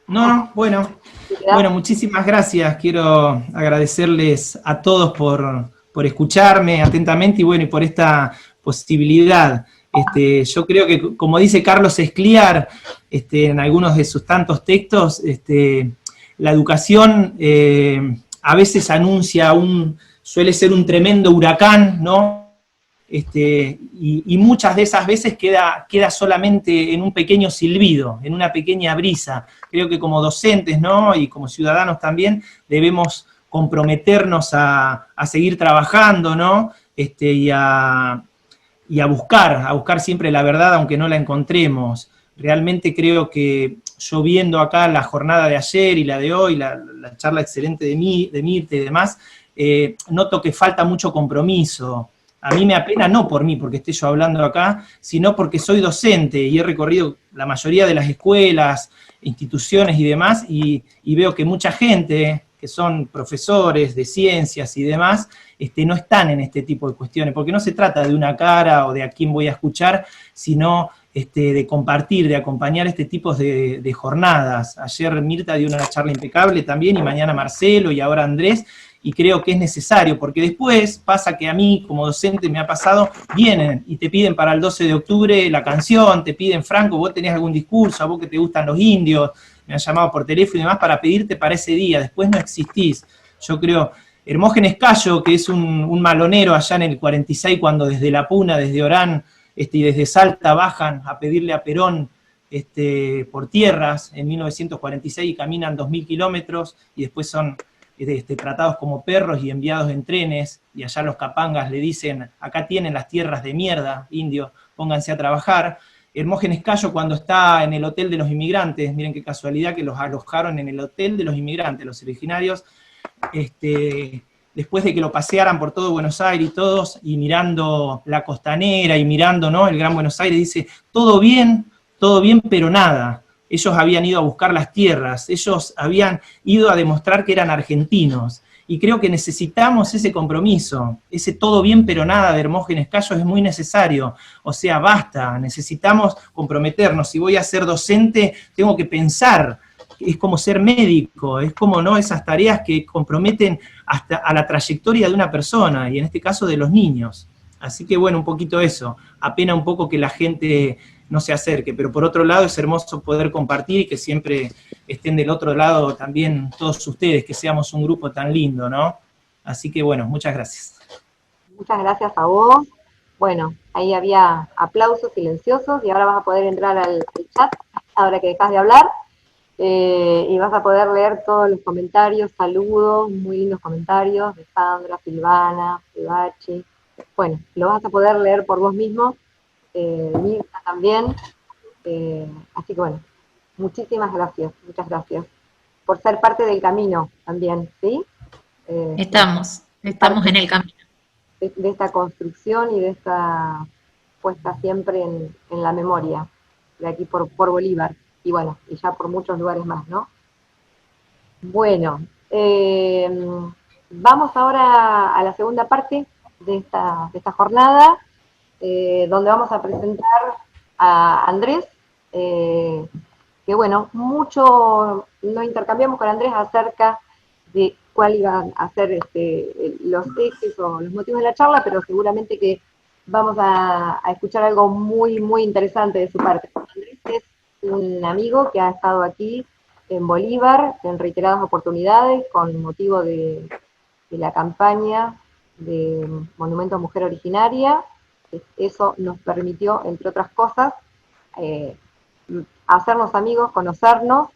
No, bueno, muchísimas gracias. Quiero agradecerles a todos por escucharme atentamente y bueno, y por esta posibilidad. Yo creo que, como dice Carlos Escliar, en algunos de sus tantos textos, la educación a veces anuncia suele ser un tremendo huracán, ¿no? Y muchas de esas veces queda solamente en un pequeño silbido, en una pequeña brisa. Creo que como docentes, ¿no? Y como ciudadanos también debemos comprometernos a seguir trabajando, ¿no? Y a buscar siempre la verdad, aunque no la encontremos. Realmente creo que yo viendo acá la jornada de ayer y la de hoy, la charla excelente de Mirta y demás, noto que falta mucho compromiso. A mí me apena no por mí, porque esté yo hablando acá, sino porque soy docente y he recorrido la mayoría de las escuelas, instituciones y demás, y veo que mucha gente, que son profesores de ciencias y demás, no están en este tipo de cuestiones, porque no se trata de una cara o de a quién voy a escuchar, sino de compartir, de acompañar este tipo de jornadas. Ayer Mirta dio una charla impecable también, y mañana Marcelo, y ahora Andrés, y creo que es necesario, porque después pasa que a mí, como docente, me ha pasado, vienen y te piden para el 12 de octubre la canción, te piden, Franco, vos tenés algún discurso, a vos que te gustan los indios, me han llamado por teléfono y demás para pedirte para ese día, después no existís. Yo creo, Hermógenes Cayo, que es un malonero allá en el 46, cuando desde La Puna, desde Orán, y desde Salta bajan a pedirle a Perón por tierras en 1946 y caminan 2000 kilómetros y después son tratados como perros y enviados en trenes, y allá los capangas le dicen, acá tienen las tierras de mierda, indios, pónganse a trabajar. Hermógenes Cayo, cuando está en el Hotel de los Inmigrantes, miren qué casualidad que los alojaron en el Hotel de los Inmigrantes, los originarios, después de que lo pasearan por todo Buenos Aires y todos, y mirando la costanera y mirando, ¿no?, el Gran Buenos Aires, dice, todo bien, pero nada. Ellos habían ido a buscar las tierras, ellos habían ido a demostrar que eran argentinos, y creo que necesitamos ese compromiso, ese todo bien pero nada de Hermógenes Cayo es muy necesario. O sea, basta, necesitamos comprometernos. Si voy a ser docente, tengo que pensar, es como ser médico, es como, ¿no?, esas tareas que comprometen hasta a la trayectoria de una persona, y en este caso de los niños. Así que bueno, un poquito eso, apena un poco que la gente no se acerque, pero por otro lado es hermoso poder compartir y que siempre estén del otro lado también todos ustedes, que seamos un grupo tan lindo, ¿no? Así que bueno, muchas gracias. Muchas gracias a vos. Bueno, ahí había aplausos silenciosos y ahora vas a poder entrar al chat, ahora que dejas de hablar, y vas a poder leer todos los comentarios, saludos, muy lindos comentarios de Sandra, Silvana, de Bachi. Bueno, lo vas a poder leer por vos mismo, Mirta también, así que bueno, muchísimas gracias, muchas gracias por ser parte del camino también, ¿sí? Estamos en el camino. De esta construcción y de esta puesta siempre en la memoria, de aquí por Bolívar, y bueno, y ya por muchos lugares más, ¿no? Bueno, vamos ahora a la segunda parte de esta jornada, donde vamos a presentar a Andrés, que bueno, mucho nos intercambiamos con Andrés acerca de cuál iban a ser los ejes o los motivos de la charla, pero seguramente que vamos a escuchar algo muy, muy interesante de su parte. Andrés es un amigo que ha estado aquí en Bolívar en reiteradas oportunidades con motivo de la campaña de Monumento a Mujer Originaria. Eso nos permitió, entre otras cosas, hacernos amigos, conocernos,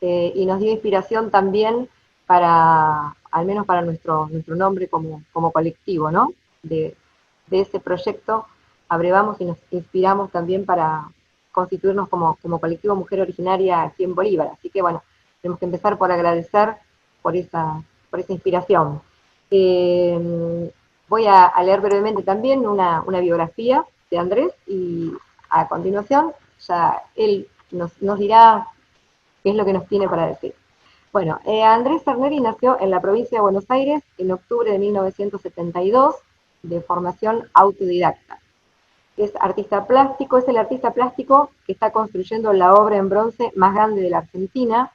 y nos dio inspiración también para, al menos para nuestro nombre como colectivo, ¿no? De ese proyecto abrevamos y nos inspiramos también para constituirnos como colectivo Mujer Originaria aquí en Bolívar. Así que bueno, tenemos que empezar por agradecer por esa inspiración. Voy a leer brevemente también una biografía de Andrés, y a continuación ya él nos dirá qué es lo que nos tiene para decir. Bueno, Andrés Cerneri nació en la provincia de Buenos Aires en octubre de 1972, de formación autodidacta. Es artista plástico, es el artista plástico que está construyendo la obra en bronce más grande de la Argentina,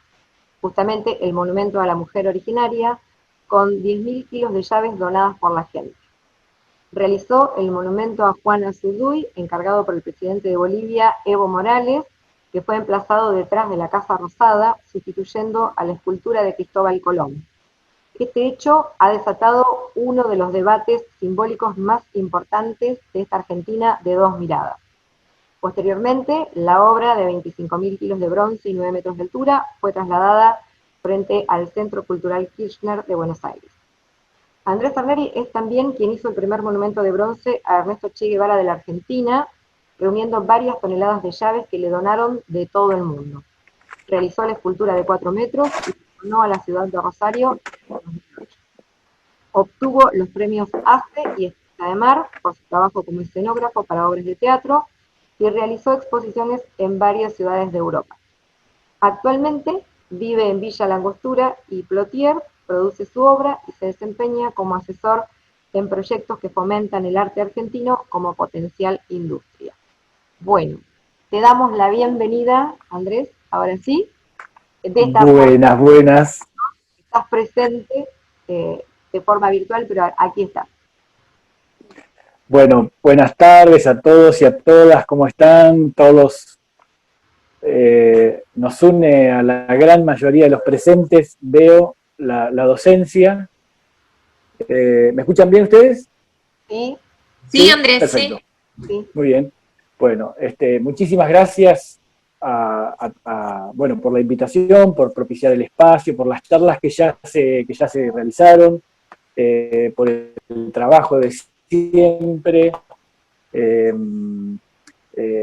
justamente el Monumento a la Mujer Originaria, con 10.000 kilos de llaves donadas por la gente. Realizó el monumento a Juana Zurduy, encargado por el presidente de Bolivia, Evo Morales, que fue emplazado detrás de la Casa Rosada, sustituyendo a la escultura de Cristóbal Colón. Este hecho ha desatado uno de los debates simbólicos más importantes de esta Argentina de dos miradas. Posteriormente, la obra de 25.000 kilos de bronce y 9 metros de altura fue trasladada frente al Centro Cultural Kirchner de Buenos Aires. Andrés Cerneri es también quien hizo el primer monumento de bronce a Ernesto Che Guevara de la Argentina, reuniendo varias toneladas de llaves que le donaron de todo el mundo. Realizó la escultura de 4 metros y donó a la ciudad de Rosario en 2008. Obtuvo los premios ACE y Estrella de Mar por su trabajo como escenógrafo para obras de teatro y realizó exposiciones en varias ciudades de Europa. Actualmente vive en Villa Langostura y Plotier, produce su obra y se desempeña como asesor en proyectos que fomentan el arte argentino como potencial industria. Bueno, te damos la bienvenida, Andrés, ahora sí. De esta buenas, forma, buenas. estás presente de forma virtual, pero aquí estás. Bueno, buenas tardes a todos y a todas, ¿cómo están? Todos nos une a la gran mayoría de los presentes, veo la docencia. ¿Me escuchan bien ustedes? Sí. Sí, Andrés, perfecto. Sí. Muy bien. Bueno, muchísimas gracias bueno, por la invitación, por propiciar el espacio, por las charlas que ya se realizaron, por el trabajo de siempre.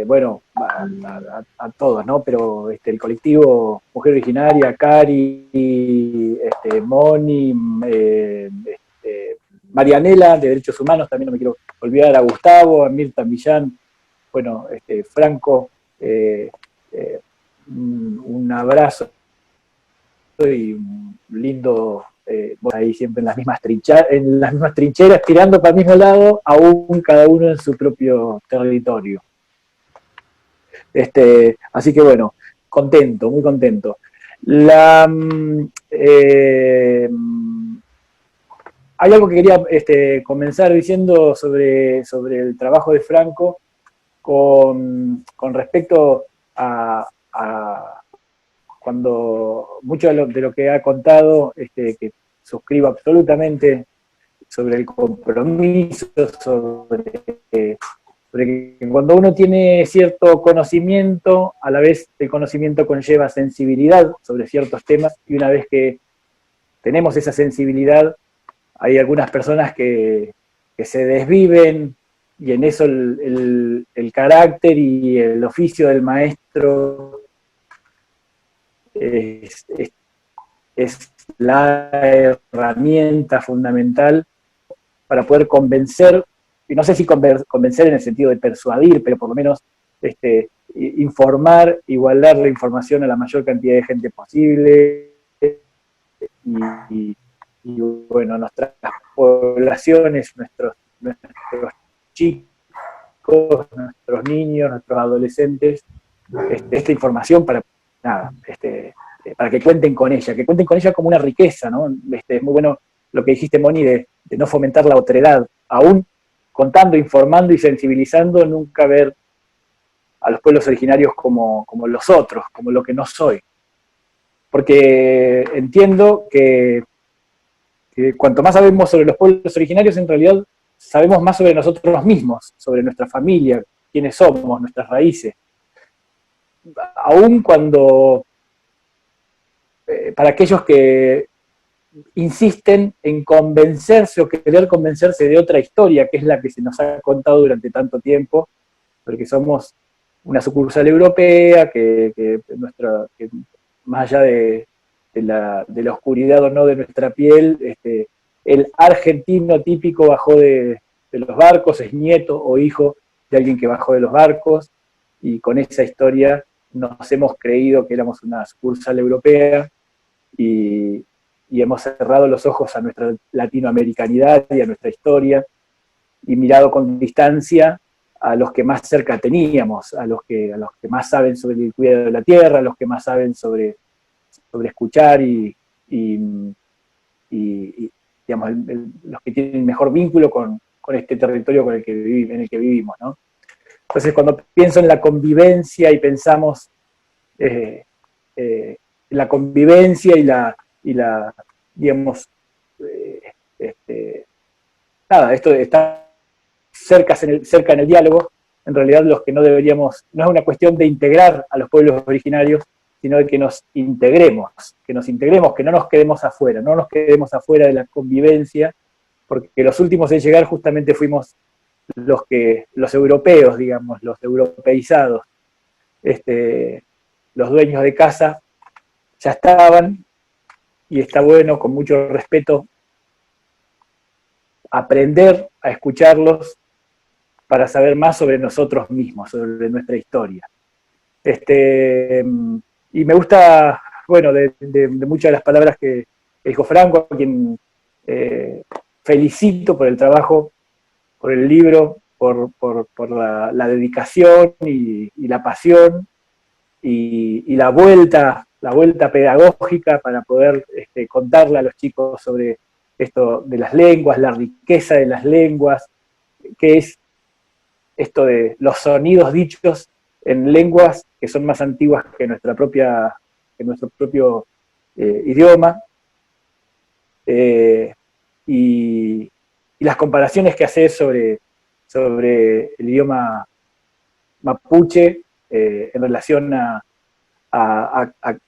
Bueno, a todos, ¿no? Pero el colectivo Mujer Originaria, Cari, Moni, Marianela, de Derechos Humanos, también no me quiero olvidar, a Gustavo, a Mirta Millán, bueno, Franco, un abrazo y un lindo, ahí siempre en las mismas trincheras, tirando para el mismo lado, aún cada uno en su propio territorio. Así que bueno, contento, muy contento. Hay algo que quería comenzar diciendo sobre el trabajo de Franco con respecto a cuando mucho de lo que ha contado, que suscribo absolutamente, sobre el compromiso, sobre que cuando uno tiene cierto conocimiento, a la vez el conocimiento conlleva sensibilidad sobre ciertos temas, y una vez que tenemos esa sensibilidad, hay algunas personas que se desviven, y en eso el carácter y el oficio del maestro es la herramienta fundamental para poder convencer, y no sé si convencer en el sentido de persuadir, pero por lo menos informar, igualar la información a la mayor cantidad de gente posible, y bueno, nuestras poblaciones, nuestros chicos, nuestros niños, nuestros adolescentes, esta información para que cuenten con ella como una riqueza, ¿no? Es muy bueno lo que dijiste, Moni, de no fomentar la otredad, aún contando, informando y sensibilizando, nunca ver a los pueblos originarios como los otros, como lo que no soy. Porque entiendo que cuanto más sabemos sobre los pueblos originarios, en realidad sabemos más sobre nosotros mismos, sobre nuestra familia, quiénes somos, nuestras raíces. Aún cuando, para aquellos que insisten en convencerse o querer convencerse de otra historia, que es la que se nos ha contado durante tanto tiempo, porque somos una sucursal europea, que más allá de la oscuridad o no de nuestra piel, el argentino típico bajó de los barcos, es nieto o hijo de alguien que bajó de los barcos, y con esa historia nos hemos creído que éramos una sucursal europea, y hemos cerrado los ojos a nuestra latinoamericanidad y a nuestra historia, y mirado con distancia a los que más cerca teníamos, a los que más saben sobre el cuidado de la tierra, a los que más saben sobre escuchar y digamos, los que tienen mejor vínculo con este territorio en el que vivimos, ¿no? Entonces, cuando pienso en la convivencia y pensamos en la convivencia y la digamos, nada, esto de estar cerca en el diálogo, en realidad los que no deberíamos, no es una cuestión de integrar a los pueblos originarios, sino de que nos integremos, que no nos quedemos afuera, no nos quedemos afuera de la convivencia, porque los últimos en llegar justamente fuimos los europeos, digamos, los europeizados, los dueños de casa ya estaban, y está bueno, con mucho respeto, aprender a escucharlos para saber más sobre nosotros mismos, sobre nuestra historia. Y me gusta, bueno, de muchas de las palabras que dijo Franco, a quien felicito por el trabajo, por el libro, por la dedicación y la pasión, y la vuelta pedagógica para poder contarle a los chicos sobre esto de las lenguas, la riqueza de las lenguas, que es esto de los sonidos dichos en lenguas que son más antiguas que nuestro propio idioma, y las comparaciones que hace sobre el idioma mapuche en relación a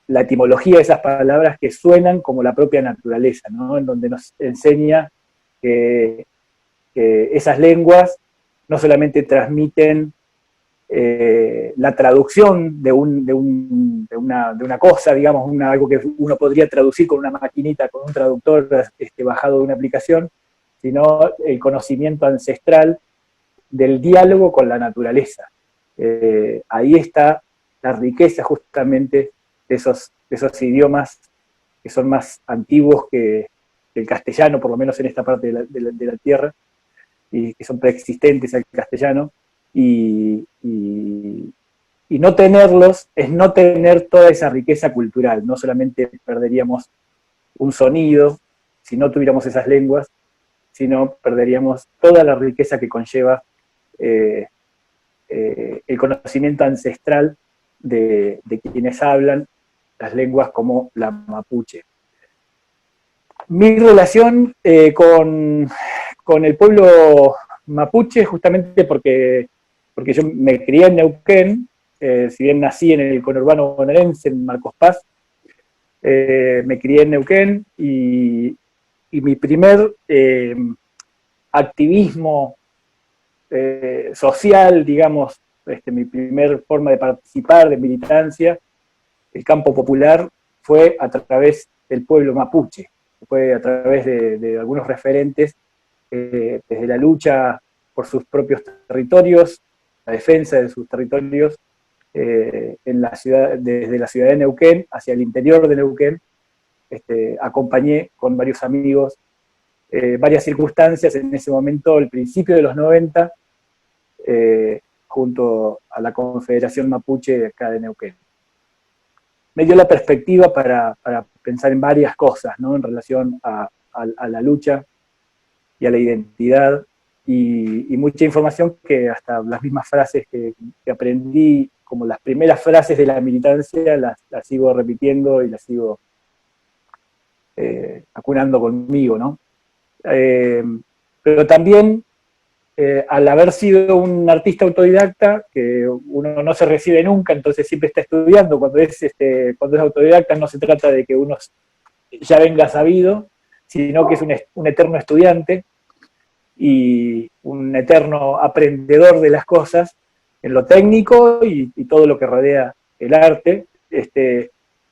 la etimología de esas palabras que suenan como la propia naturaleza, ¿no? En donde nos enseña que esas lenguas no solamente transmiten la traducción de una cosa, digamos, algo que uno podría traducir con una maquinita, con un traductor bajado de una aplicación, sino el conocimiento ancestral del diálogo con la naturaleza. Ahí está la riqueza justamente de esos idiomas que son más antiguos que el castellano, por lo menos en esta parte de la tierra, y que son preexistentes al castellano, y no tenerlos es no tener toda esa riqueza cultural. No solamente perderíamos un sonido si no tuviéramos esas lenguas, sino perderíamos toda la riqueza que conlleva el conocimiento ancestral de quienes hablan las lenguas como la mapuche. Mi relación con el pueblo mapuche, justamente porque yo me crié en Neuquén, si bien nací en el conurbano bonaerense, en Marcos Paz, me crié en Neuquén, y mi primer activismo social, digamos, mi primer forma de participar, de militancia, el campo popular, fue a través del pueblo mapuche, fue a través de algunos referentes, desde la lucha por sus propios territorios, la defensa de sus territorios, en la ciudad, desde la ciudad de Neuquén hacia el interior de Neuquén. Acompañé con varios amigos varias circunstancias en ese momento, al principio de los 90, junto a la Confederación Mapuche de acá de Neuquén. Me dio la perspectiva para pensar en varias cosas, ¿no? En relación a la lucha y a la identidad, y mucha información que hasta las mismas frases que aprendí, como las primeras frases de la militancia, las sigo repitiendo y las sigo acunando conmigo, ¿no? Pero también, al haber sido un artista autodidacta, que uno no se recibe nunca, entonces siempre está estudiando, cuando es autodidacta no se trata de que uno ya venga sabido, sino que es un eterno estudiante y un eterno aprendedor de las cosas, en lo técnico y todo lo que rodea el arte.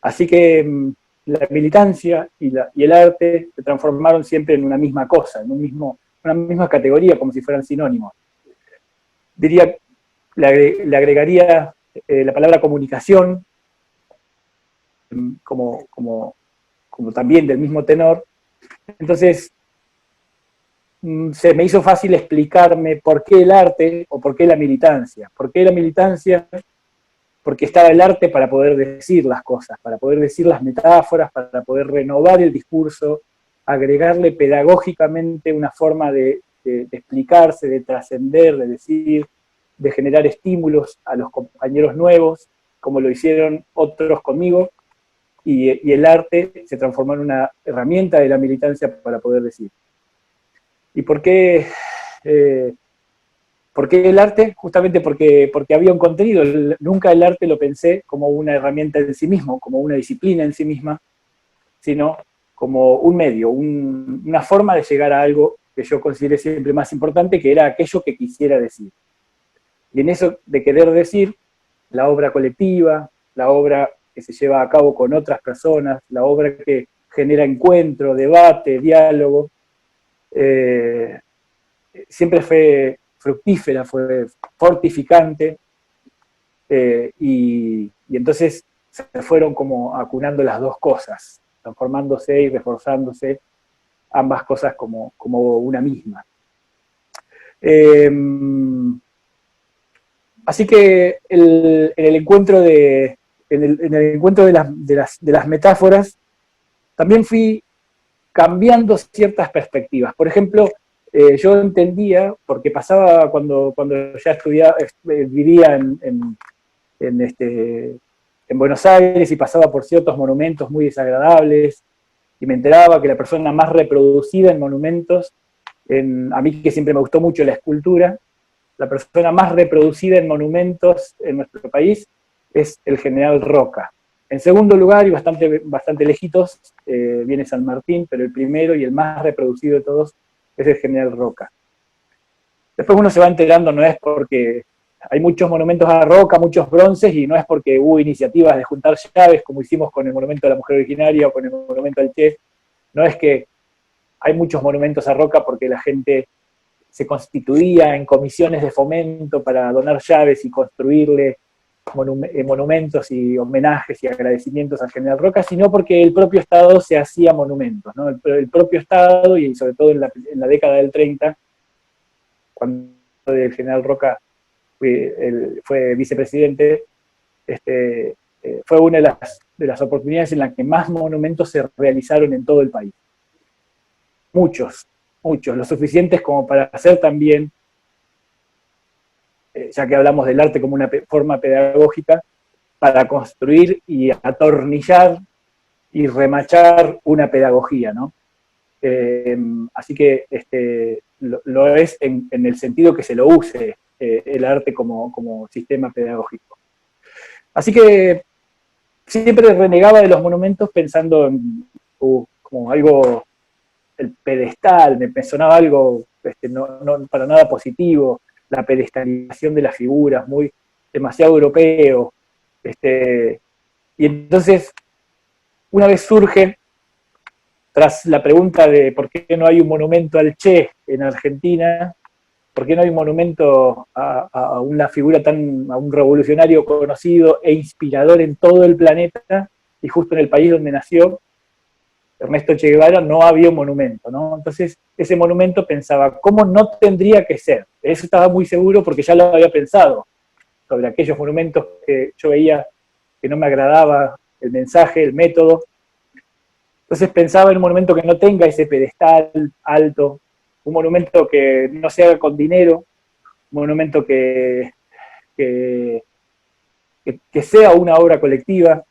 Así que la militancia y el arte se transformaron siempre en una misma cosa, en una misma categoría, como si fueran sinónimos. Diría, le agregaría la palabra comunicación, como también del mismo tenor. Entonces, se me hizo fácil explicarme por qué el arte o por qué la militancia. ¿Por qué la militancia? Porque estaba el arte para poder decir las cosas, para poder decir las metáforas, para poder renovar el discurso, agregarle pedagógicamente una forma de explicarse, de trascender, de decir, de generar estímulos a los compañeros nuevos, como lo hicieron otros conmigo, y el arte se transformó en una herramienta de la militancia para poder decir. ¿Y por qué el arte? Justamente porque había un contenido. Nunca el arte lo pensé como una herramienta en sí mismo, como una disciplina en sí misma, sino como un medio, una forma de llegar a algo que yo consideré siempre más importante, que era aquello que quisiera decir. Y en eso de querer decir, la obra colectiva, la obra que se lleva a cabo con otras personas, la obra que genera encuentro, debate, diálogo, siempre fue fructífera, fue fortificante, y entonces se fueron como acunando las dos cosas, transformándose y reforzándose ambas cosas como una misma. Así que en el encuentro de las metáforas, también fui cambiando ciertas perspectivas. Por ejemplo, yo entendía, porque pasaba cuando ya vivía en Buenos Aires y pasaba por ciertos monumentos muy desagradables, y me enteraba que la persona más reproducida en monumentos, a mí que siempre me gustó mucho la escultura, la persona más reproducida en monumentos en nuestro país es el general Roca. En segundo lugar, y bastante lejitos, viene San Martín, pero el primero y el más reproducido de todos es el general Roca. Después uno se va enterando, no es porque hay muchos monumentos a Roca, muchos bronces, y no es porque hubo iniciativas de juntar llaves, como hicimos con el monumento de la mujer originaria o con el monumento al Che. No es que hay muchos monumentos a Roca porque la gente se constituía en comisiones de fomento para donar llaves y construirle monumentos y homenajes y agradecimientos al general Roca, sino porque el propio Estado se hacía monumentos, ¿no? El propio Estado, y sobre todo en la década del 30, cuando el general Roca fue vicepresidente, fue una de las oportunidades en las que más monumentos se realizaron en todo el país. Muchos, lo suficientes como para hacer también, ya que hablamos del arte como una forma pedagógica, para construir y atornillar y remachar una pedagogía, ¿no? Así que lo es en el sentido que se lo use el arte como sistema pedagógico. Así que siempre renegaba de los monumentos pensando en como algo, el pedestal, me sonaba algo no para nada positivo, la pedestalización de las figuras, demasiado europeo. Y entonces, una vez surge, tras la pregunta de por qué no hay un monumento al Che en Argentina, por qué no hay un monumento a una figura a un revolucionario conocido e inspirador en todo el planeta, y justo en el país donde nació Ernesto Che Guevara, no había un monumento, ¿no? Entonces, ese monumento pensaba, ¿cómo no tendría que ser? Eso estaba muy seguro porque ya lo había pensado, sobre aquellos monumentos que yo veía que no me agradaba el mensaje, el método. Entonces pensaba en un monumento que no tenga ese pedestal alto, un monumento que no se haga con dinero, un monumento que sea una obra colectiva,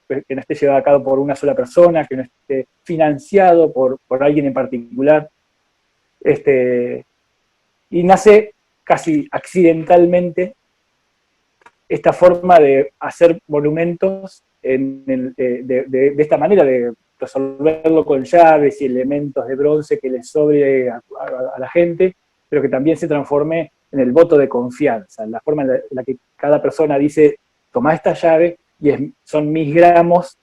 que no esté llevado a cabo por una sola persona, que no esté financiado por alguien en particular. Y nace casi accidentalmente esta forma de hacer monumentos de esta manera, de resolverlo con llaves y elementos de bronce que le sobre a la gente, pero que también se transforme en el voto de confianza, en la forma en la que cada persona dice, toma esta llave y son mis gramos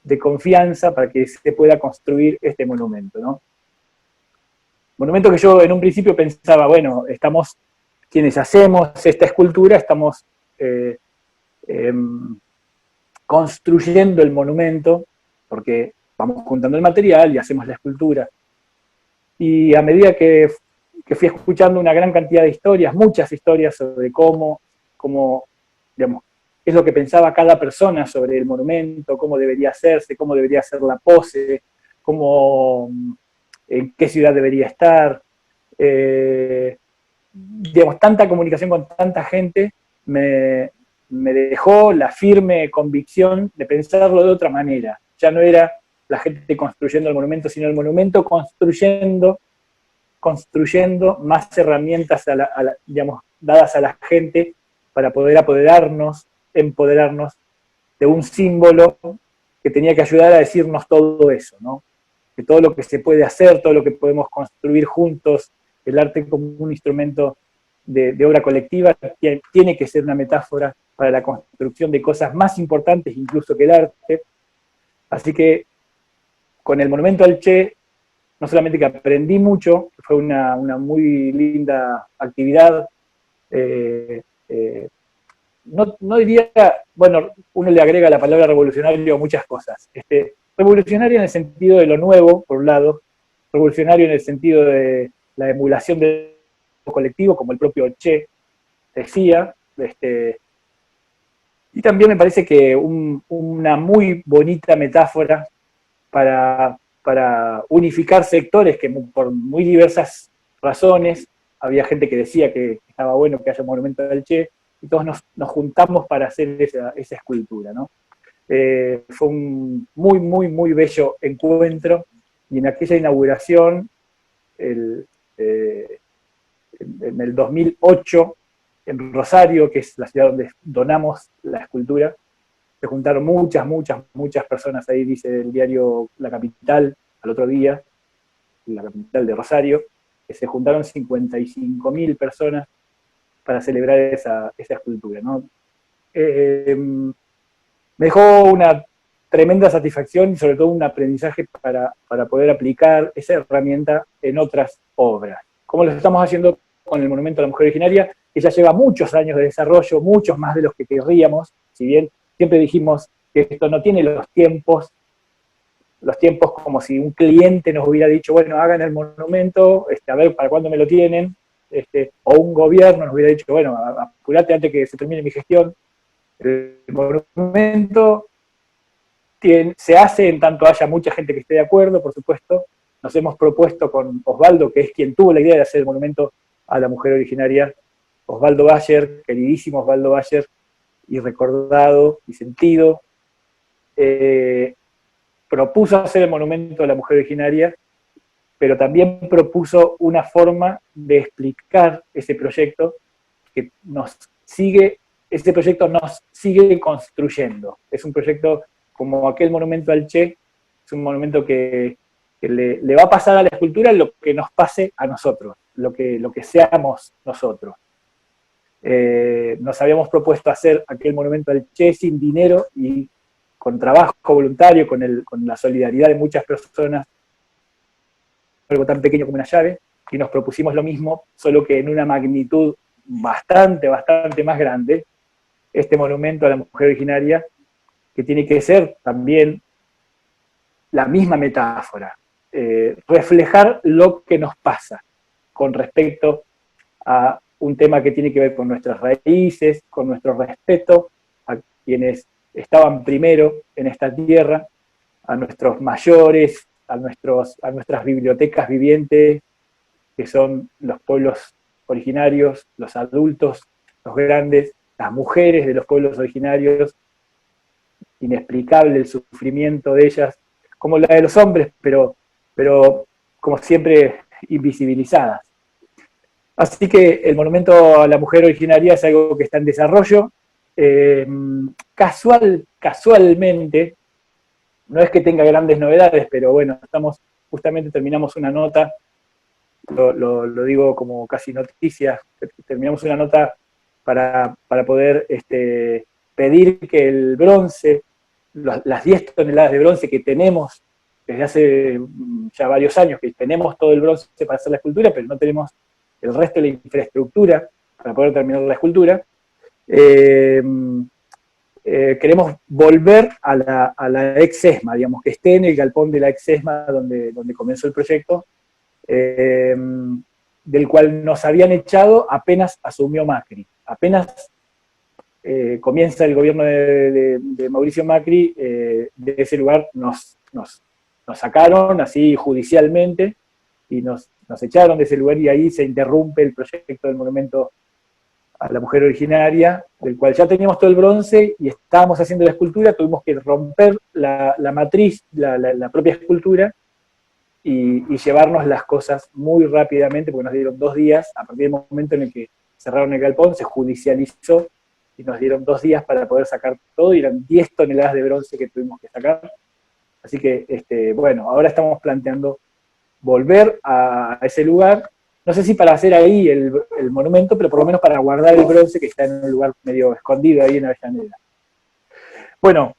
de confianza para que se pueda construir este monumento, ¿no? Monumento que yo en un principio pensaba, bueno, estamos, quienes hacemos esta escultura, estamos construyendo el monumento, porque vamos juntando el material y hacemos la escultura. Y a medida que fui escuchando una gran cantidad de historias, muchas historias sobre cómo, digamos, qué es lo que pensaba cada persona sobre el monumento, cómo debería hacerse, cómo debería ser la pose, en qué ciudad debería estar, digamos, tanta comunicación con tanta gente me dejó la firme convicción de pensarlo de otra manera. Ya no era la gente construyendo el monumento, sino el monumento construyendo más herramientas digamos, dadas a la gente para poder empoderarnos de un símbolo que tenía que ayudar a decirnos todo eso, ¿no? Que todo lo que se puede hacer, todo lo que podemos construir juntos, el arte como un instrumento de obra colectiva, tiene que ser una metáfora para la construcción de cosas más importantes incluso que el arte. Así que con el monumento al Che, no solamente que aprendí mucho, fue una muy linda actividad, no diría, bueno, uno le agrega la palabra revolucionario a muchas cosas. Revolucionario en el sentido de lo nuevo, por un lado, revolucionario en el sentido de la emulación del colectivo, como el propio Che decía, y también me parece que una muy bonita metáfora para unificar sectores que por muy diversas razones, había gente que decía que estaba bueno que haya un monumento al Che, y todos nos juntamos para hacer esa escultura, ¿no? Fue un muy, muy, muy bello encuentro, y en aquella inauguración, en el 2008, en Rosario, que es la ciudad donde donamos la escultura, se juntaron muchas personas ahí, dice el diario La Capital, al otro día, la capital de Rosario, que se juntaron 55.000 personas para celebrar esa escultura, ¿no? Me dejó una tremenda satisfacción y sobre todo un aprendizaje para poder aplicar esa herramienta en otras obras. Como lo estamos haciendo con el Monumento a la Mujer Originaria, que ya lleva muchos años de desarrollo, muchos más de los que querríamos, si bien siempre dijimos que esto no tiene los tiempos como si un cliente nos hubiera dicho, bueno, hagan el monumento, a ver para cuándo me lo tienen, o un gobierno nos hubiera dicho, bueno, apurate antes que se termine mi gestión. El monumento se hace en tanto haya mucha gente que esté de acuerdo, por supuesto. Nos hemos propuesto con Osvaldo, que es quien tuvo la idea de hacer el monumento a la mujer originaria, Osvaldo Bayer, queridísimo Osvaldo Bayer, y recordado y sentido, propuso hacer el monumento a la mujer originaria, pero también propuso una forma de explicar ese proyecto que ese proyecto nos sigue construyendo. Es un proyecto como aquel monumento al Che, es un monumento que le va a pasar a la escultura lo que nos pase a nosotros, lo que seamos nosotros. Nos habíamos propuesto hacer aquel monumento al Che sin dinero y con trabajo voluntario, con la solidaridad de muchas personas, algo tan pequeño como una llave, y nos propusimos lo mismo, solo que en una magnitud bastante más grande, este monumento a la mujer originaria, que tiene que ser también la misma metáfora, reflejar lo que nos pasa con respecto a un tema que tiene que ver con nuestras raíces, con nuestro respeto a quienes estaban primero en esta tierra, a nuestros mayores, a nuestras bibliotecas vivientes, que son los pueblos originarios, los adultos, los grandes, las mujeres de los pueblos originarios, inexplicable el sufrimiento de ellas, como la de los hombres, pero como siempre invisibilizadas. Así que el monumento a la mujer originaria es algo que está en desarrollo. Casualmente, no es que tenga grandes novedades, pero bueno, justamente terminamos una nota, lo digo como casi noticia, terminamos una nota para poder pedir que el bronce, las 10 toneladas de bronce que tenemos desde hace ya varios años, que tenemos todo el bronce para hacer la escultura, pero no tenemos el resto de la infraestructura para poder terminar la escultura, queremos volver a la ex ESMA, digamos, que esté en el galpón de la ex ESMA donde comenzó el proyecto, del cual nos habían echado apenas asumió Macri. Apenas comienza el gobierno de Mauricio Macri, de ese lugar nos sacaron así judicialmente y nos echaron de ese lugar, y ahí se interrumpe el proyecto del monumento a la mujer originaria, del cual ya teníamos todo el bronce y estábamos haciendo la escultura. Tuvimos que romper la matriz, la propia escultura, y llevarnos las cosas muy rápidamente, porque nos dieron 2 días, a partir del momento en el que cerraron el galpón, se judicializó, y nos dieron 2 días para poder sacar todo, y eran 10 toneladas de bronce que tuvimos que sacar. Así que, bueno, ahora estamos planteando volver a ese lugar, no sé si para hacer ahí el monumento, pero por lo menos para guardar el bronce que está en un lugar medio escondido ahí en Avellaneda. Bueno,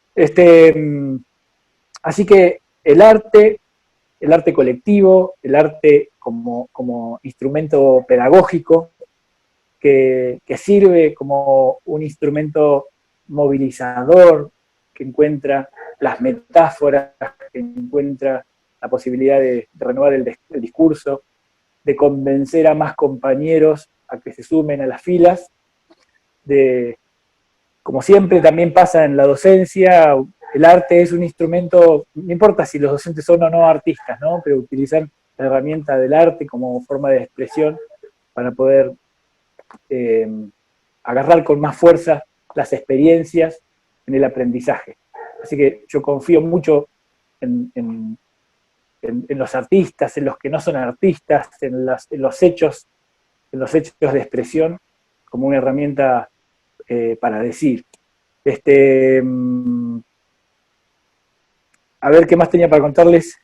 así que el arte colectivo, el arte como instrumento pedagógico, que sirve como un instrumento movilizador, que encuentra las metáforas, que encuentra la posibilidad de renovar el discurso, de convencer a más compañeros a que se sumen a las filas, como siempre también pasa en la docencia, el arte es un instrumento, no importa si los docentes son o no artistas, ¿no? Pero utilizar la herramienta del arte como forma de expresión para poder agarrar con más fuerza las experiencias en el aprendizaje. Así que yo confío mucho en los artistas, en los que no son artistas, en los hechos de expresión, como una herramienta para decir. A ver qué más tenía para contarles.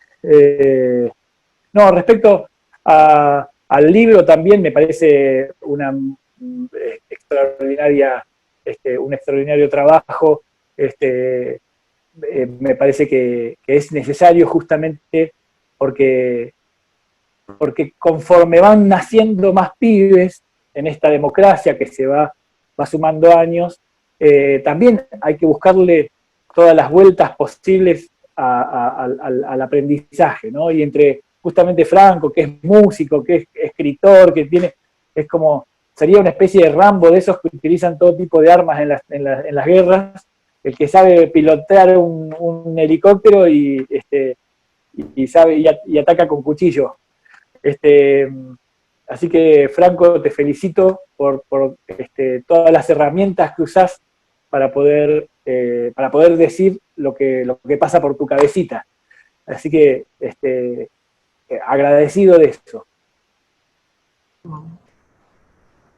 No, respecto al libro también me parece un extraordinario trabajo. Me parece que es necesario justamente porque conforme van naciendo más pibes en esta democracia que se va sumando años, también hay que buscarle todas las vueltas posibles al aprendizaje, ¿no? Y entre justamente Franco, que es músico, que es escritor, sería una especie de Rambo de esos que utilizan todo tipo de armas en las guerras, el que sabe pilotear un helicóptero y ataca con cuchillo. Así que, Franco, te felicito por todas las herramientas que usás para poder decir lo que pasa por tu cabecita. Así que agradecido de eso.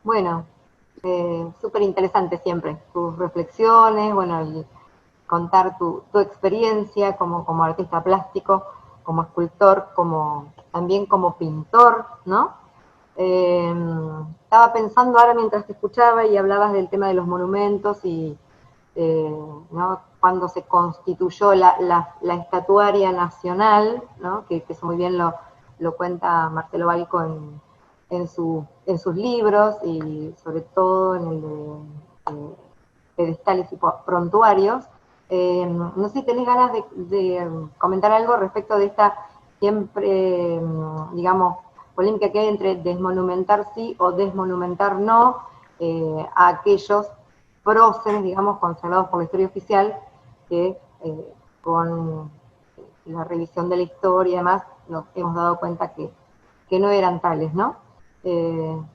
Bueno, súper interesante siempre, tus reflexiones, bueno, y contar tu experiencia como artista plástico, como escultor, también como pintor, ¿no? Estaba pensando ahora mientras te escuchaba y hablabas del tema de los monumentos y ¿no? Cuando se constituyó la estatuaria nacional, ¿no? que eso muy bien lo cuenta Marcelo Balco en sus libros y sobre todo en el de pedestales y prontuarios. No sé si tenés ganas de comentar algo respecto de esta siempre, digamos, polémica que hay entre desmonumentar sí o desmonumentar no a aquellos próceres, digamos, consagrados por la historia oficial, que con la revisión de la historia y demás nos hemos dado cuenta que no eran tales, ¿no?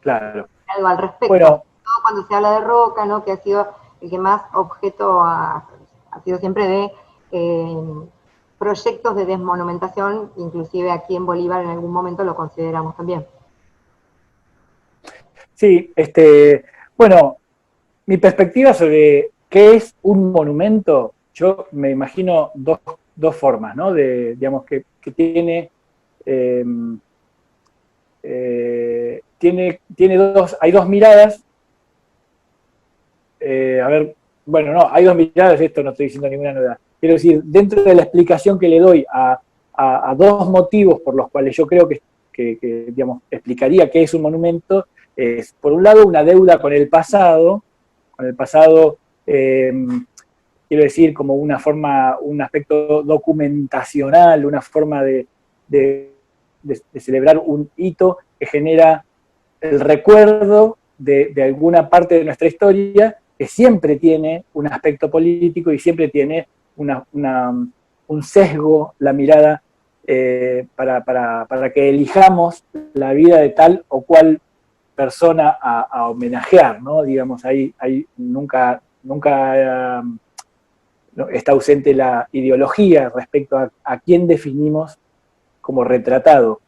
Claro. Algo al respecto. Bueno, todo cuando se habla de Roca, ¿no? Que ha sido el que más objeto ha sido siempre de proyectos de desmonumentación, inclusive aquí en Bolívar en algún momento lo consideramos también. Sí, bueno, mi perspectiva sobre qué es un monumento, yo me imagino dos formas, ¿no? Digamos, que tiene, hay dos miradas. A ver, bueno, no, hay dos miradas, esto no estoy diciendo ninguna novedad. Quiero decir, dentro de la explicación que le doy a dos motivos por los cuales yo creo que digamos, explicaría qué es un monumento, es, por un lado, una deuda con el pasado, quiero decir, como una forma, un aspecto documentacional, una forma de celebrar un hito que genera el recuerdo de alguna parte de nuestra historia, que siempre tiene un aspecto político y siempre tiene un sesgo, la mirada, para que elijamos la vida de tal o cual persona a homenajear, ¿no? Digamos, ahí nunca está ausente la ideología respecto a quién definimos como retratado.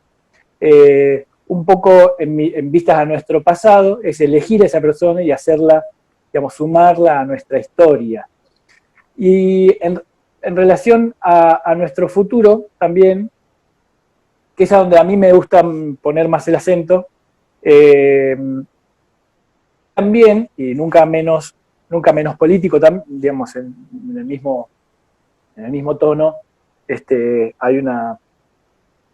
Un poco en vistas a nuestro pasado, es elegir a esa persona y hacerla, digamos, sumarla a nuestra historia. Y en relación a nuestro futuro también, que es a donde a mí me gusta poner más el acento, también, y nunca menos político, digamos, en el mismo tono, hay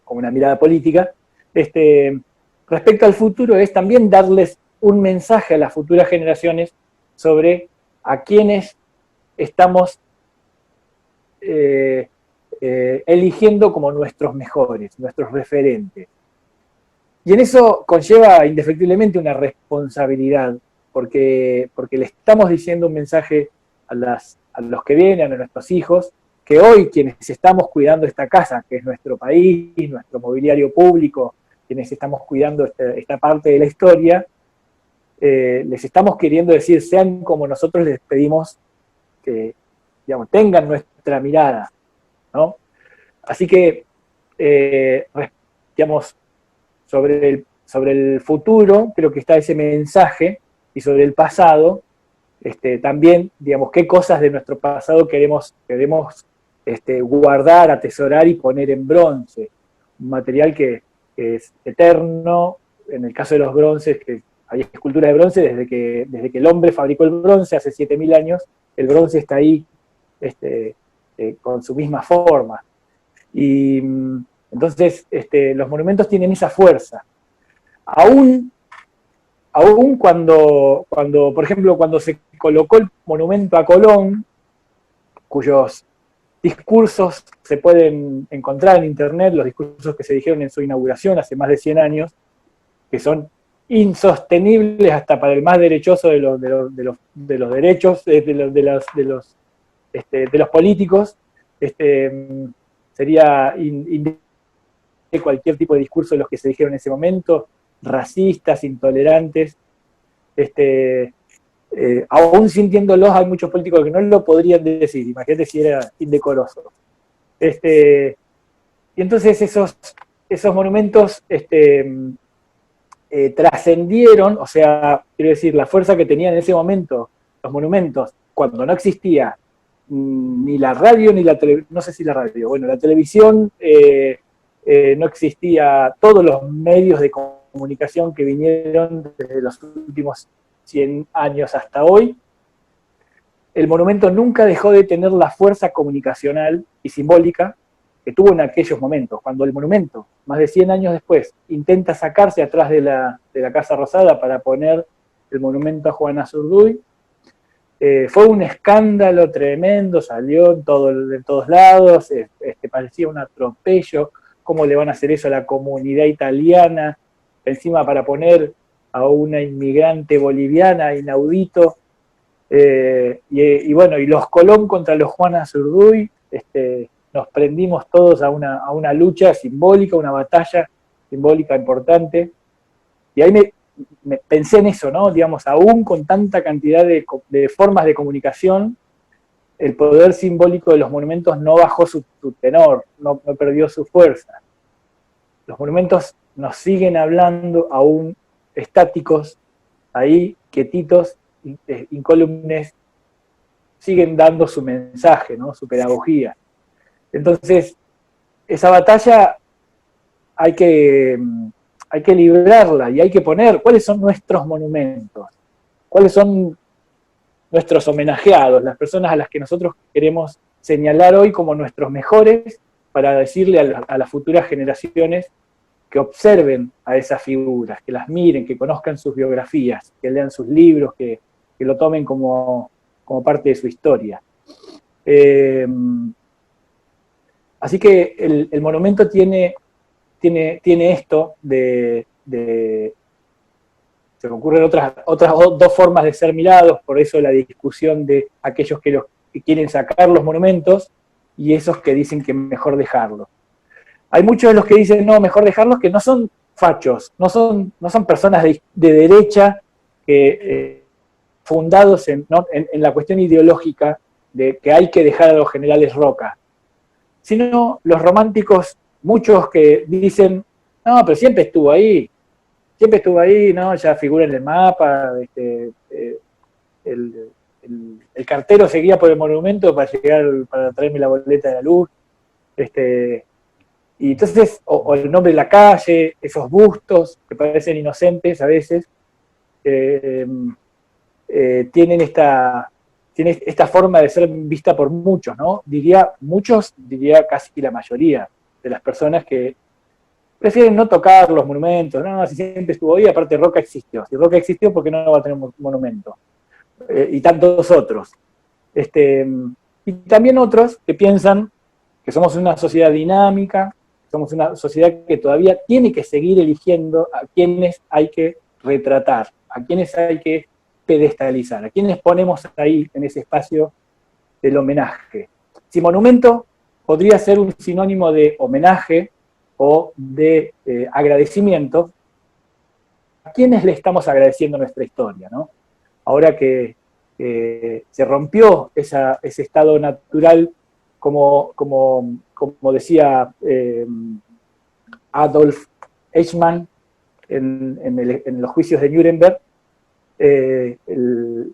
como una mirada política. Respecto al futuro, es también darles un mensaje a las futuras generaciones sobre a quienes estamos eligiendo como nuestros mejores, nuestros referentes. Y en eso conlleva indefectiblemente una responsabilidad, porque le estamos diciendo un mensaje a los que vienen, a nuestros hijos, que hoy quienes estamos cuidando esta casa, que es nuestro país, nuestro mobiliario público, quienes estamos cuidando esta parte de la historia, les estamos queriendo decir, sean como nosotros les pedimos que, digamos, tengan nuestra mirada, ¿no? Así que, digamos, sobre el futuro, creo que está ese mensaje, y sobre el pasado, también, digamos, qué cosas de nuestro pasado queremos guardar, atesorar y poner en bronce. Un material que es eterno, en el caso de los bronces, que hay esculturas de bronce desde que el hombre fabricó el bronce hace 7.000 años, el bronce está ahí con su misma forma. Y entonces los monumentos tienen esa fuerza. Aún cuando, por ejemplo, cuando se colocó el monumento a Colón, cuyos discursos se pueden encontrar en internet, los discursos que se dijeron en su inauguración hace más de 100 años, que son insostenibles hasta para el más derechoso de los derechos, de los políticos, sería cualquier tipo de discurso de los que se dijeron en ese momento, racistas, intolerantes, aún sintiéndolos, hay muchos políticos que no lo podrían decir, imagínate si era indecoroso. Y entonces esos monumentos trascendieron, o sea, quiero decir, la fuerza que tenían en ese momento los monumentos, cuando no existía ni la radio, ni la televisión, no sé si la radio, bueno, la televisión, no existía, todos los medios de comunicación que vinieron desde los últimos 100 años hasta hoy, el monumento nunca dejó de tener la fuerza comunicacional y simbólica que tuvo en aquellos momentos. Cuando el monumento, más de 100 años después, intenta sacarse atrás de la Casa Rosada para poner el monumento a Juana Zurduy, fue un escándalo tremendo, salió en todos lados, parecía un atropello. ¿Cómo le van a hacer eso a la comunidad italiana? Encima para poner a una inmigrante boliviana, inaudito. Y bueno, y los Colón contra los Juana Zurduy, nos prendimos todos a una lucha simbólica, una batalla simbólica importante. Y ahí me pensé en eso, ¿no? Digamos, aún con tanta cantidad de formas de comunicación, el poder simbólico de los monumentos no bajó su tenor, no perdió su fuerza. Los monumentos nos siguen hablando aún estáticos, ahí, quietitos, incólumes, siguen dando su mensaje, ¿no? Su pedagogía. Entonces, esa batalla hay que librarla y hay que poner cuáles son nuestros monumentos, cuáles son nuestros homenajeados, las personas a las que nosotros queremos señalar hoy como nuestros mejores para decirle a las futuras generaciones que observen a esas figuras, que las miren, que conozcan sus biografías, que lean sus libros, que lo tomen como parte de su historia. Así que el monumento tiene esto se me ocurren otras dos formas de ser mirados, por eso la discusión de aquellos que quieren sacar los monumentos y esos que dicen que mejor dejarlos. Hay muchos de los que dicen, no, mejor dejarlos, que no son fachos, no son personas de derecha fundados en la cuestión ideológica de que hay que dejar a los generales Roca, sino los románticos, muchos que dicen, no, pero siempre estuvo ahí, ¿no? Ya figura en el mapa, el cartero seguía por el monumento para traerme la boleta de la luz, y entonces, o el nombre de la calle, esos bustos que parecen inocentes a veces, tienen esta forma de ser vista por muchos, ¿no? Diría casi la mayoría de las personas que prefieren no tocar los monumentos, no, si siempre estuvo ahí, aparte Roca existió. Si Roca existió, ¿por qué no va a tener monumento? Y tantos otros. Y también otros que piensan que somos una sociedad dinámica, somos una sociedad que todavía tiene que seguir eligiendo a quienes hay que retratar, a quienes hay que pedestalizar, a quienes ponemos ahí en ese espacio del homenaje. Si monumento podría ser un sinónimo de homenaje o de agradecimiento, ¿a quiénes le estamos agradeciendo nuestra historia, ¿no? Ahora que se rompió ese estado natural, como decía Adolf Eichmann en los juicios de Nuremberg,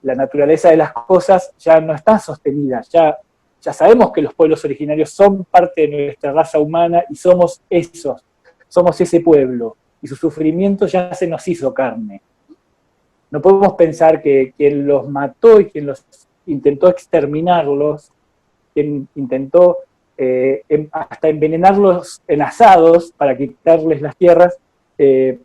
la naturaleza de las cosas ya no está sostenida, ya sabemos que los pueblos originarios son parte de nuestra raza humana y somos ese pueblo, y su sufrimiento ya se nos hizo carne. No podemos pensar que quien los mató y quien los intentó exterminarlos, quien intentó hasta envenenarlos en asados para quitarles las tierras,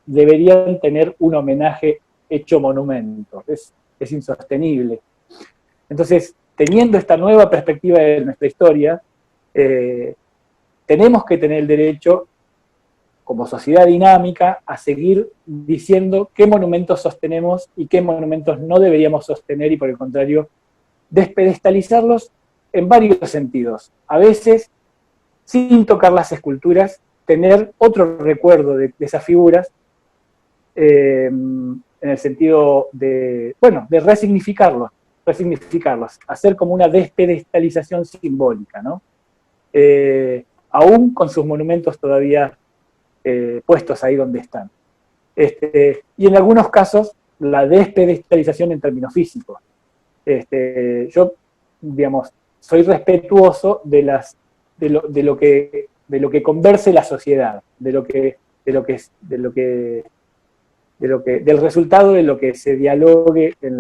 deberían tener un homenaje hecho monumento. Es insostenible. Entonces, teniendo esta nueva perspectiva de nuestra historia, tenemos que tener el derecho, como sociedad dinámica, a seguir diciendo qué monumentos sostenemos y qué monumentos no deberíamos sostener, y por el contrario, despedestalizarlos en varios sentidos. A veces, sin tocar las esculturas, tener otro recuerdo de esas figuras, en el sentido de resignificarlos, hacer como una despedestalización simbólica, ¿no? Aún con sus monumentos todavía puestos ahí donde están. Y en algunos casos, la despedestalización en términos físicos. Yo, digamos, soy respetuoso de lo que converse la sociedad, del resultado de lo que se dialogue en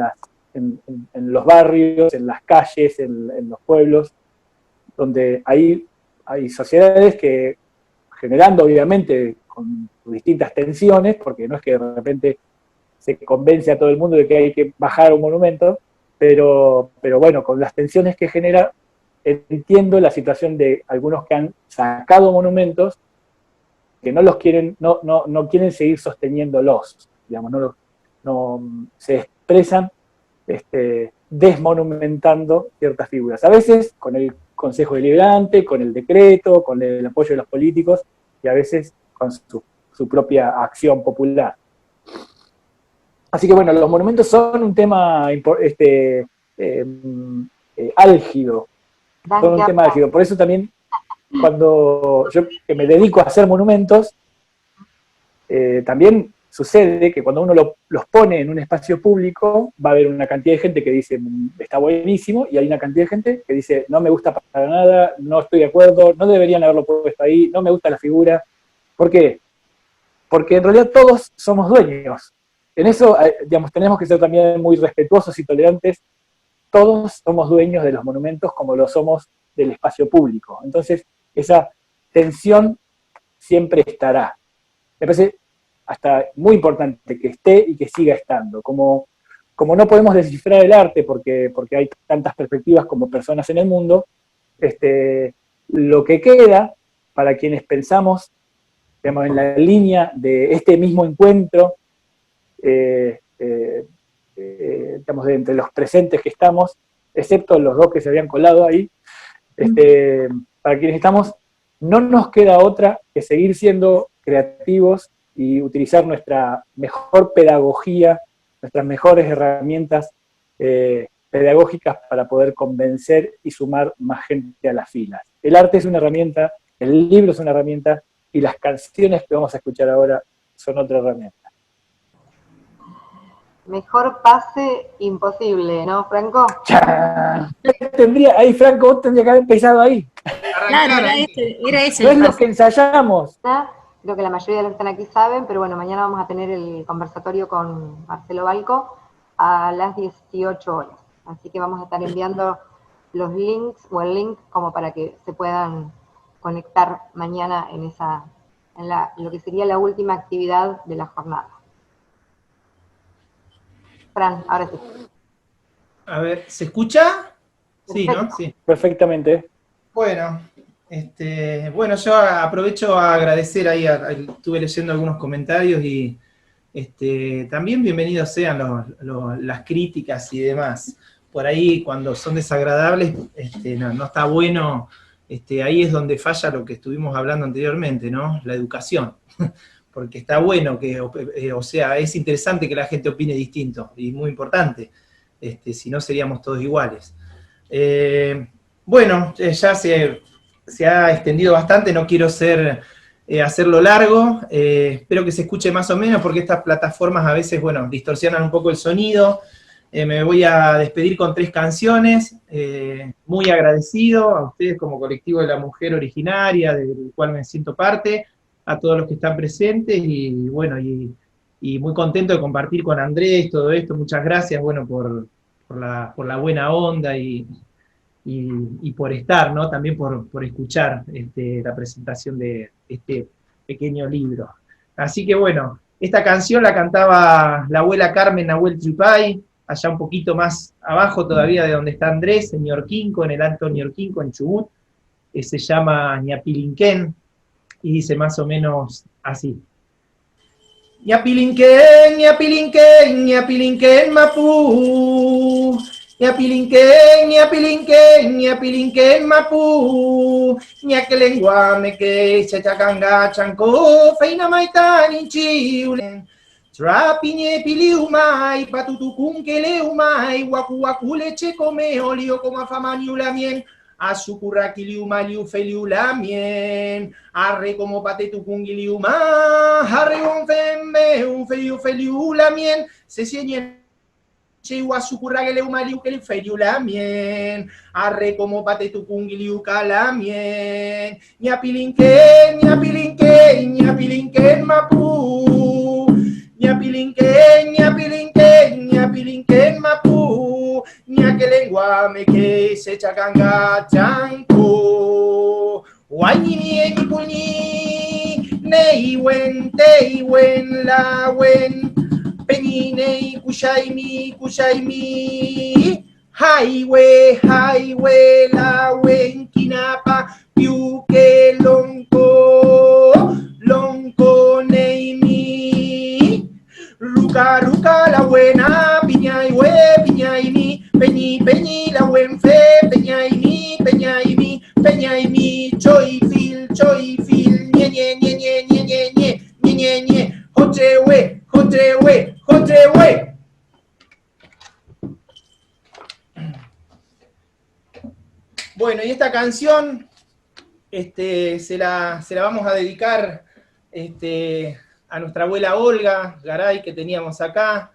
los barrios, en las calles, en los pueblos, donde hay sociedades que, generando obviamente con distintas tensiones, porque no es que de repente se convence a todo el mundo de que hay que bajar un monumento, pero bueno, con las tensiones que genera, entiendo la situación de algunos que han sacado monumentos que no los quieren, no quieren seguir sosteniéndolos, digamos, no se expresan desmonumentando ciertas figuras. A veces con el Consejo Deliberante, con el decreto, con el apoyo de los políticos, y a veces con su propia acción popular. Así que bueno, los monumentos son un tema álgido, todo un tema álgido. Por eso también, cuando yo que me dedico a hacer monumentos, también sucede que cuando uno los pone en un espacio público, va a haber una cantidad de gente que dice, está buenísimo, y hay una cantidad de gente que dice, no me gusta para nada, no estoy de acuerdo, no deberían haberlo puesto ahí, no me gusta la figura. ¿Por qué? Porque en realidad todos somos dueños. En eso, digamos, tenemos que ser también muy respetuosos y tolerantes. Todos somos dueños de los monumentos como lo somos del espacio público. Entonces, esa tensión siempre estará. Me parece hasta muy importante que esté y que siga estando. Como no podemos descifrar el arte porque hay tantas perspectivas como personas en el mundo, lo que queda para quienes pensamos, digamos, en la línea de este mismo encuentro, digamos, de entre los presentes que estamos, excepto los dos que se habían colado ahí, para quienes estamos, no nos queda otra que seguir siendo creativos y utilizar nuestra mejor pedagogía, nuestras mejores herramientas pedagógicas para poder convencer y sumar más gente a las filas. El arte es una herramienta, el libro es una herramienta, y las canciones que vamos a escuchar ahora son otra herramienta. Mejor pase imposible, ¿no, Franco? Ahí, Franco, vos tendrías que haber empezado ahí. Claro, era ese. No es lo que ensayamos. Creo que la mayoría de los que están aquí saben, pero bueno, mañana vamos a tener el conversatorio con Marcelo Balco a las 18 horas. Así que vamos a estar enviando los links o el link como para que se puedan conectar mañana en lo que sería la última actividad de la jornada. Fran, ahora sí. A ver, ¿se escucha? Sí, ¿no? Sí. Perfectamente. Bueno, bueno, yo aprovecho a agradecer ahí, estuve leyendo algunos comentarios y también bienvenidos sean las críticas y demás. Por ahí cuando son desagradables, no está bueno, ahí es donde falla lo que estuvimos hablando anteriormente, ¿no? La educación. Porque está bueno que, o sea, es interesante que la gente opine distinto, y muy importante, si no seríamos todos iguales. Bueno, ya se ha extendido bastante, no quiero hacerlo largo, espero que se escuche más o menos, porque estas plataformas a veces, bueno, distorsionan un poco el sonido. Me voy a despedir con 3 canciones, muy agradecido a ustedes como colectivo de la mujer originaria, del cual me siento parte, a todos los que están presentes, y bueno, y muy contento de compartir con Andrés todo esto. Muchas gracias, bueno, por la buena onda y por estar, ¿no? También por escuchar la presentación de este pequeño libro. Así que bueno, esta canción la cantaba la abuela Carmen Nahuel Tripay, allá un poquito más abajo todavía de donde está Andrés, en Ñorquinco, en el Alto Ñorquinco, en Chubut, que se llama Ñapilinquén, y dice más o menos así. Ñapilinquén, Ñapilinquén, Ñapilinquén Mapú, Ñapilinquén, Ñapilinquén, Ñapilinquén Mapú, Ñaquelenguame que chachacanga chanco, feina maitan inchiulen, trapiñe piliumai, patutucun que leumai, waku leche come olio como afamaniulamien, Asukuraki liuma liu feliu lamien, arre como patetu kungiliuma, arre un fembe, un feliu lamien, se sienien, chewa sukurake leuma liu que feliu lamien, arre como patetu kungiliu calamien, ñapilinquen, ñapilinquen, ñapilinquen mapu, ñapilinquen, ñapilinquen, ñapilinquen mapu, ñaquelenguame que se chacanga chanco, guañini en mi puñi, neiwen, teiwen, lawen, peñine, cuchaimi, highway, lawen, quinapa, piuque, lonco, neimi, ruca, la buena, piña y mi, peñi, la buen fe, peña y mi, choy fil, ñe, jotewe. y esta canción se la vamos a dedicar a nuestra abuela Olga Garay, que teníamos acá.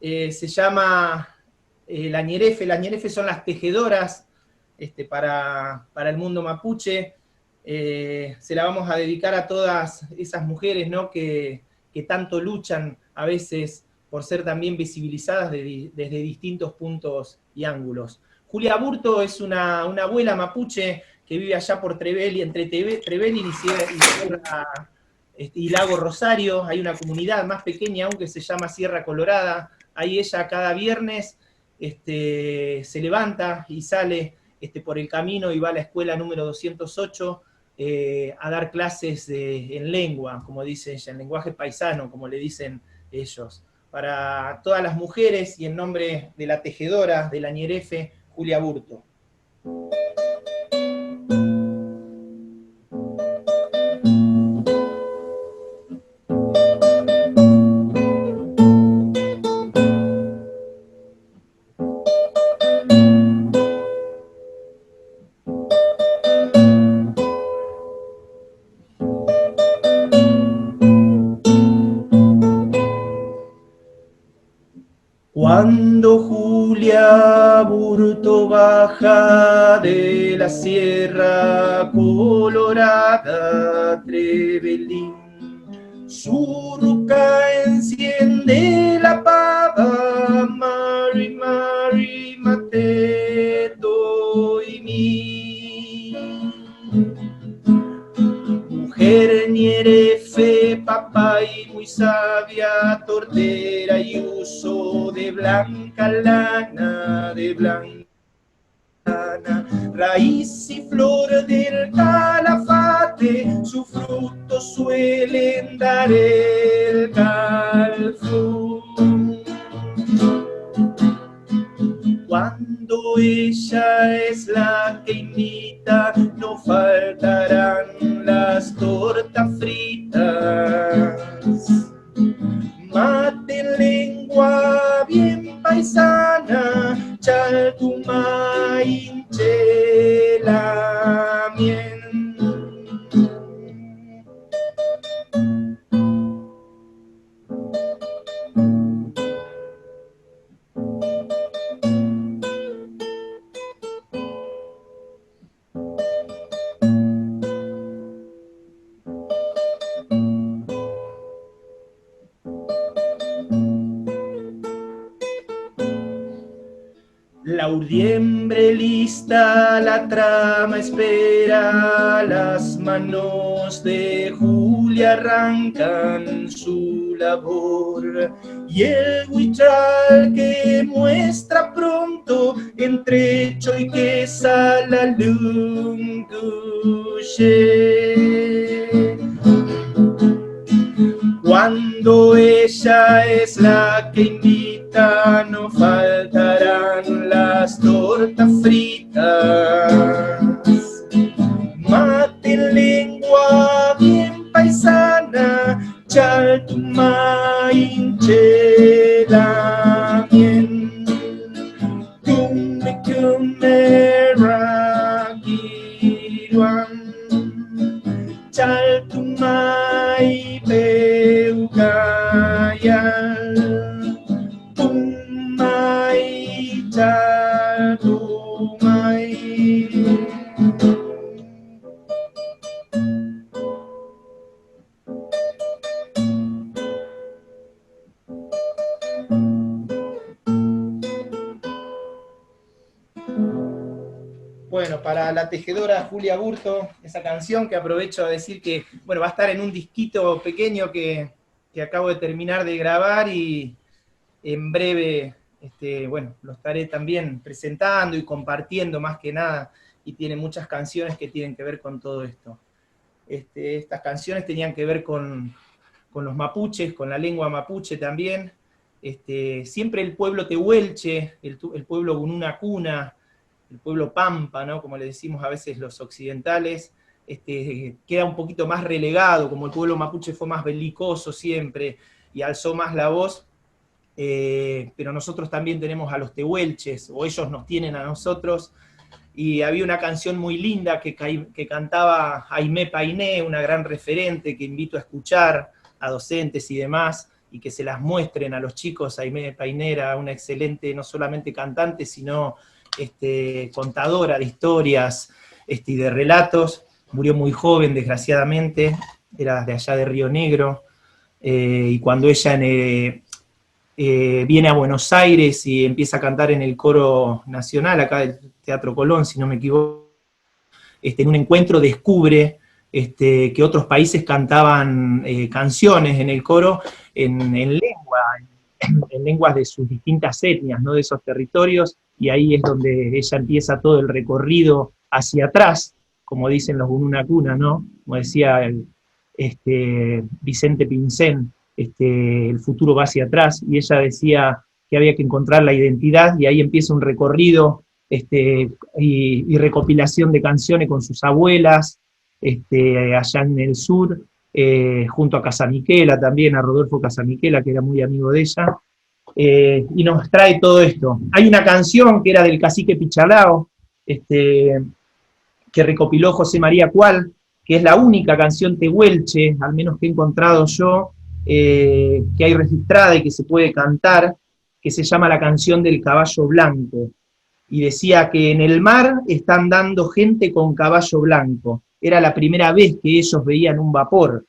Se llama La Ñerefe. Las Ñerefe son las tejedoras para el mundo mapuche. Se la vamos a dedicar a todas esas mujeres, ¿no?, que tanto luchan a veces por ser también visibilizadas desde distintos puntos y ángulos. Julia Aburto es una abuela mapuche que vive allá por Trevelin, entre Trevelin y Lago Rosario. Hay una comunidad más pequeña aún que se llama Sierra Colorada. Ahí ella cada viernes se levanta y sale por el camino y va a la escuela número 208 a dar clases en lengua, como dice ella, en lenguaje paisano, como le dicen ellos. Para todas las mujeres y en nombre de la tejedora de la Ñerefe, Julia Aburto. Cuando Julia Aburto baja de la Sierra Colorada, Trevelin, su ruca enciende la pava, Mari, Mari, Mateto y mi. Mujer Ñerefe, papá y muy sabia, tortera y uso de blanca lana, raíz y flor del calafate, su fruto suelen dar el calfún. Cuando ella es la que invita, no faltarán las tortas fritas. Mate, lengua bien paisana, chaltuma, hinchela, mien. La urdiembre lista, la trama espera, las manos de Julia arrancan su labor, y el huichal que muestra pronto entre choy que sala lunguche. Cuando ella es la que invita, no faltarán las tortas fritas. Mate, lengua bien paisana, chaltuma, hinchela, bien. Kume, kume, rakiruan, chaltuma y peukayal, pumay, chaltumay. Bueno, para la tejedora Julia Aburto, esa canción que aprovecho a decir que, bueno, va a estar en un disquito pequeño que acabo de terminar de grabar y en breve, bueno, lo estaré también presentando y compartiendo más que nada, y tiene muchas canciones que tienen que ver con todo esto. Estas canciones tenían que ver con los mapuches, con la lengua mapuche también. Siempre el pueblo tehuelche, el pueblo gununa cuna, el pueblo pampa, ¿no?, como le decimos a veces los occidentales, queda un poquito más relegado, como el pueblo mapuche fue más belicoso siempre y alzó más la voz, pero nosotros también tenemos a los tehuelches, o ellos nos tienen a nosotros, y había una canción muy linda que cantaba Aimé Painé, una gran referente que invito a escuchar a docentes y demás, y que se las muestren a los chicos. Aimé Painé era una excelente, no solamente cantante, sino contadora de historias y de relatos. Murió muy joven, desgraciadamente, era de allá de Río Negro, y cuando ella viene a Buenos Aires y empieza a cantar en el coro nacional, acá del Teatro Colón, si no me equivoco, en un encuentro descubre que otros países cantaban canciones en el coro en lenguas de sus distintas etnias, ¿no? De esos territorios, y ahí es donde ella empieza todo el recorrido hacia atrás, como dicen los Gununacuna, ¿no? Como decía Vicente Pincén, el futuro va hacia atrás, y ella decía que había que encontrar la identidad, y ahí empieza un recorrido y recopilación de canciones con sus abuelas, allá en el sur, junto a Casamiquela también, a Rodolfo Casamiquela, que era muy amigo de ella, y nos trae todo esto. Hay una canción que era del cacique Pichalao, que recopiló José María Cual, que es la única canción tehuelche, al menos que he encontrado yo, que hay registrada y que se puede cantar, que se llama La canción del caballo blanco, y decía que en el mar están dando gente con caballo blanco. Era la primera vez que ellos veían un vapor.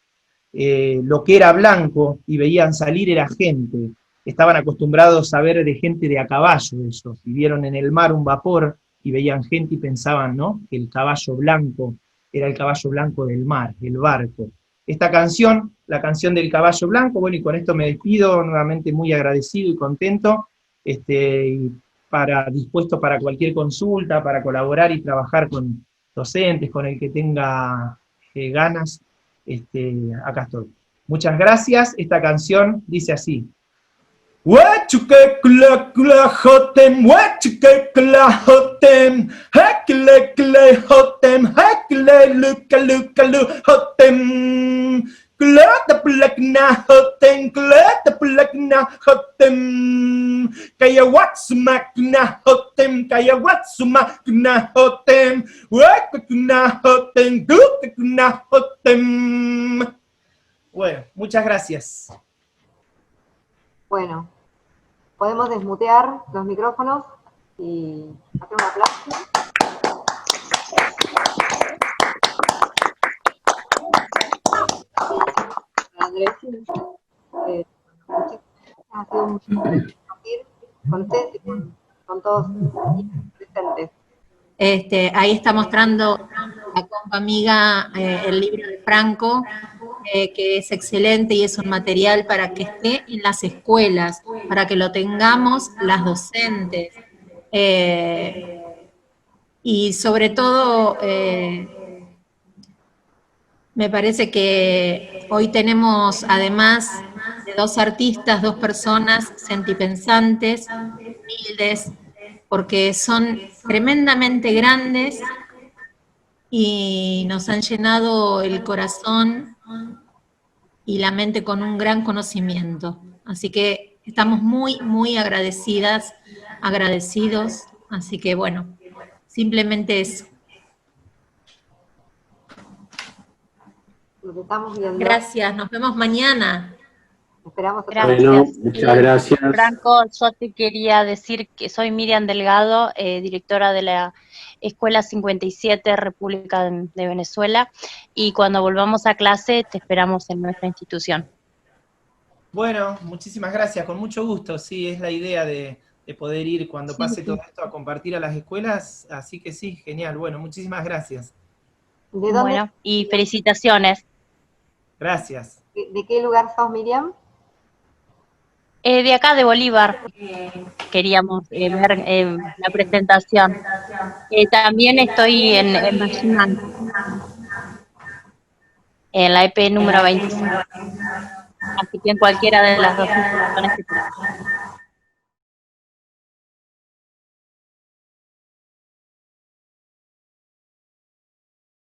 Lo que era blanco y veían salir era gente. Estaban acostumbrados a ver de gente de a caballo ellos, y vieron en el mar un vapor y veían gente y pensaban, ¿no?, que el caballo blanco era el caballo blanco del mar, el barco. Esta canción, la canción del caballo blanco, bueno, y con esto me despido, nuevamente muy agradecido y contento, y dispuesto para cualquier consulta, para colaborar y trabajar con docentes, con el que tenga ganas, acá estoy. Muchas gracias. Esta canción dice así: Huachuqueclahotem, huachuqueclahotem, hequeleclehotem, hequelelucalucaluhotem, clatapulacnahotem, clatapulacnahotem, kayawatsumaknahotem, kayawatsumaknahotem, huacucnahotem, gucacnahotem. Bueno, muchas gracias. Bueno, podemos desmutear los micrófonos y hacer un aplauso. Andrés, ha sido un compartir con ustedes y con todos presentes. Ahí está mostrando la compa amiga el libro de Franco, que es excelente y es un material para que esté en las escuelas, para que lo tengamos las docentes. Y sobre todo, me parece que hoy tenemos, además de dos artistas, dos personas sentipensantes, humildes, porque son tremendamente grandes y nos han llenado el corazón y la mente con un gran conocimiento. Así que estamos muy, muy agradecidos. Así que bueno, simplemente eso. Nos estamos viendo. Gracias, nos vemos mañana. Esperamos. Bueno, muchas gracias. Franco, yo te quería decir que soy Miriam Delgado, directora de la Escuela 57 República de Venezuela, y cuando volvamos a clase te esperamos en nuestra institución. Bueno, muchísimas gracias, con mucho gusto. Sí, es la idea de poder ir cuando pase todo esto a compartir a las escuelas, así que sí, genial. Bueno, muchísimas gracias. ¿De dónde? Bueno, y felicitaciones. Gracias. ¿De qué lugar sos, Miriam? De acá, de Bolívar, queríamos ver la presentación. También estoy en Machimán, en la EP número 25. Así que en cualquiera de las dos instituciones que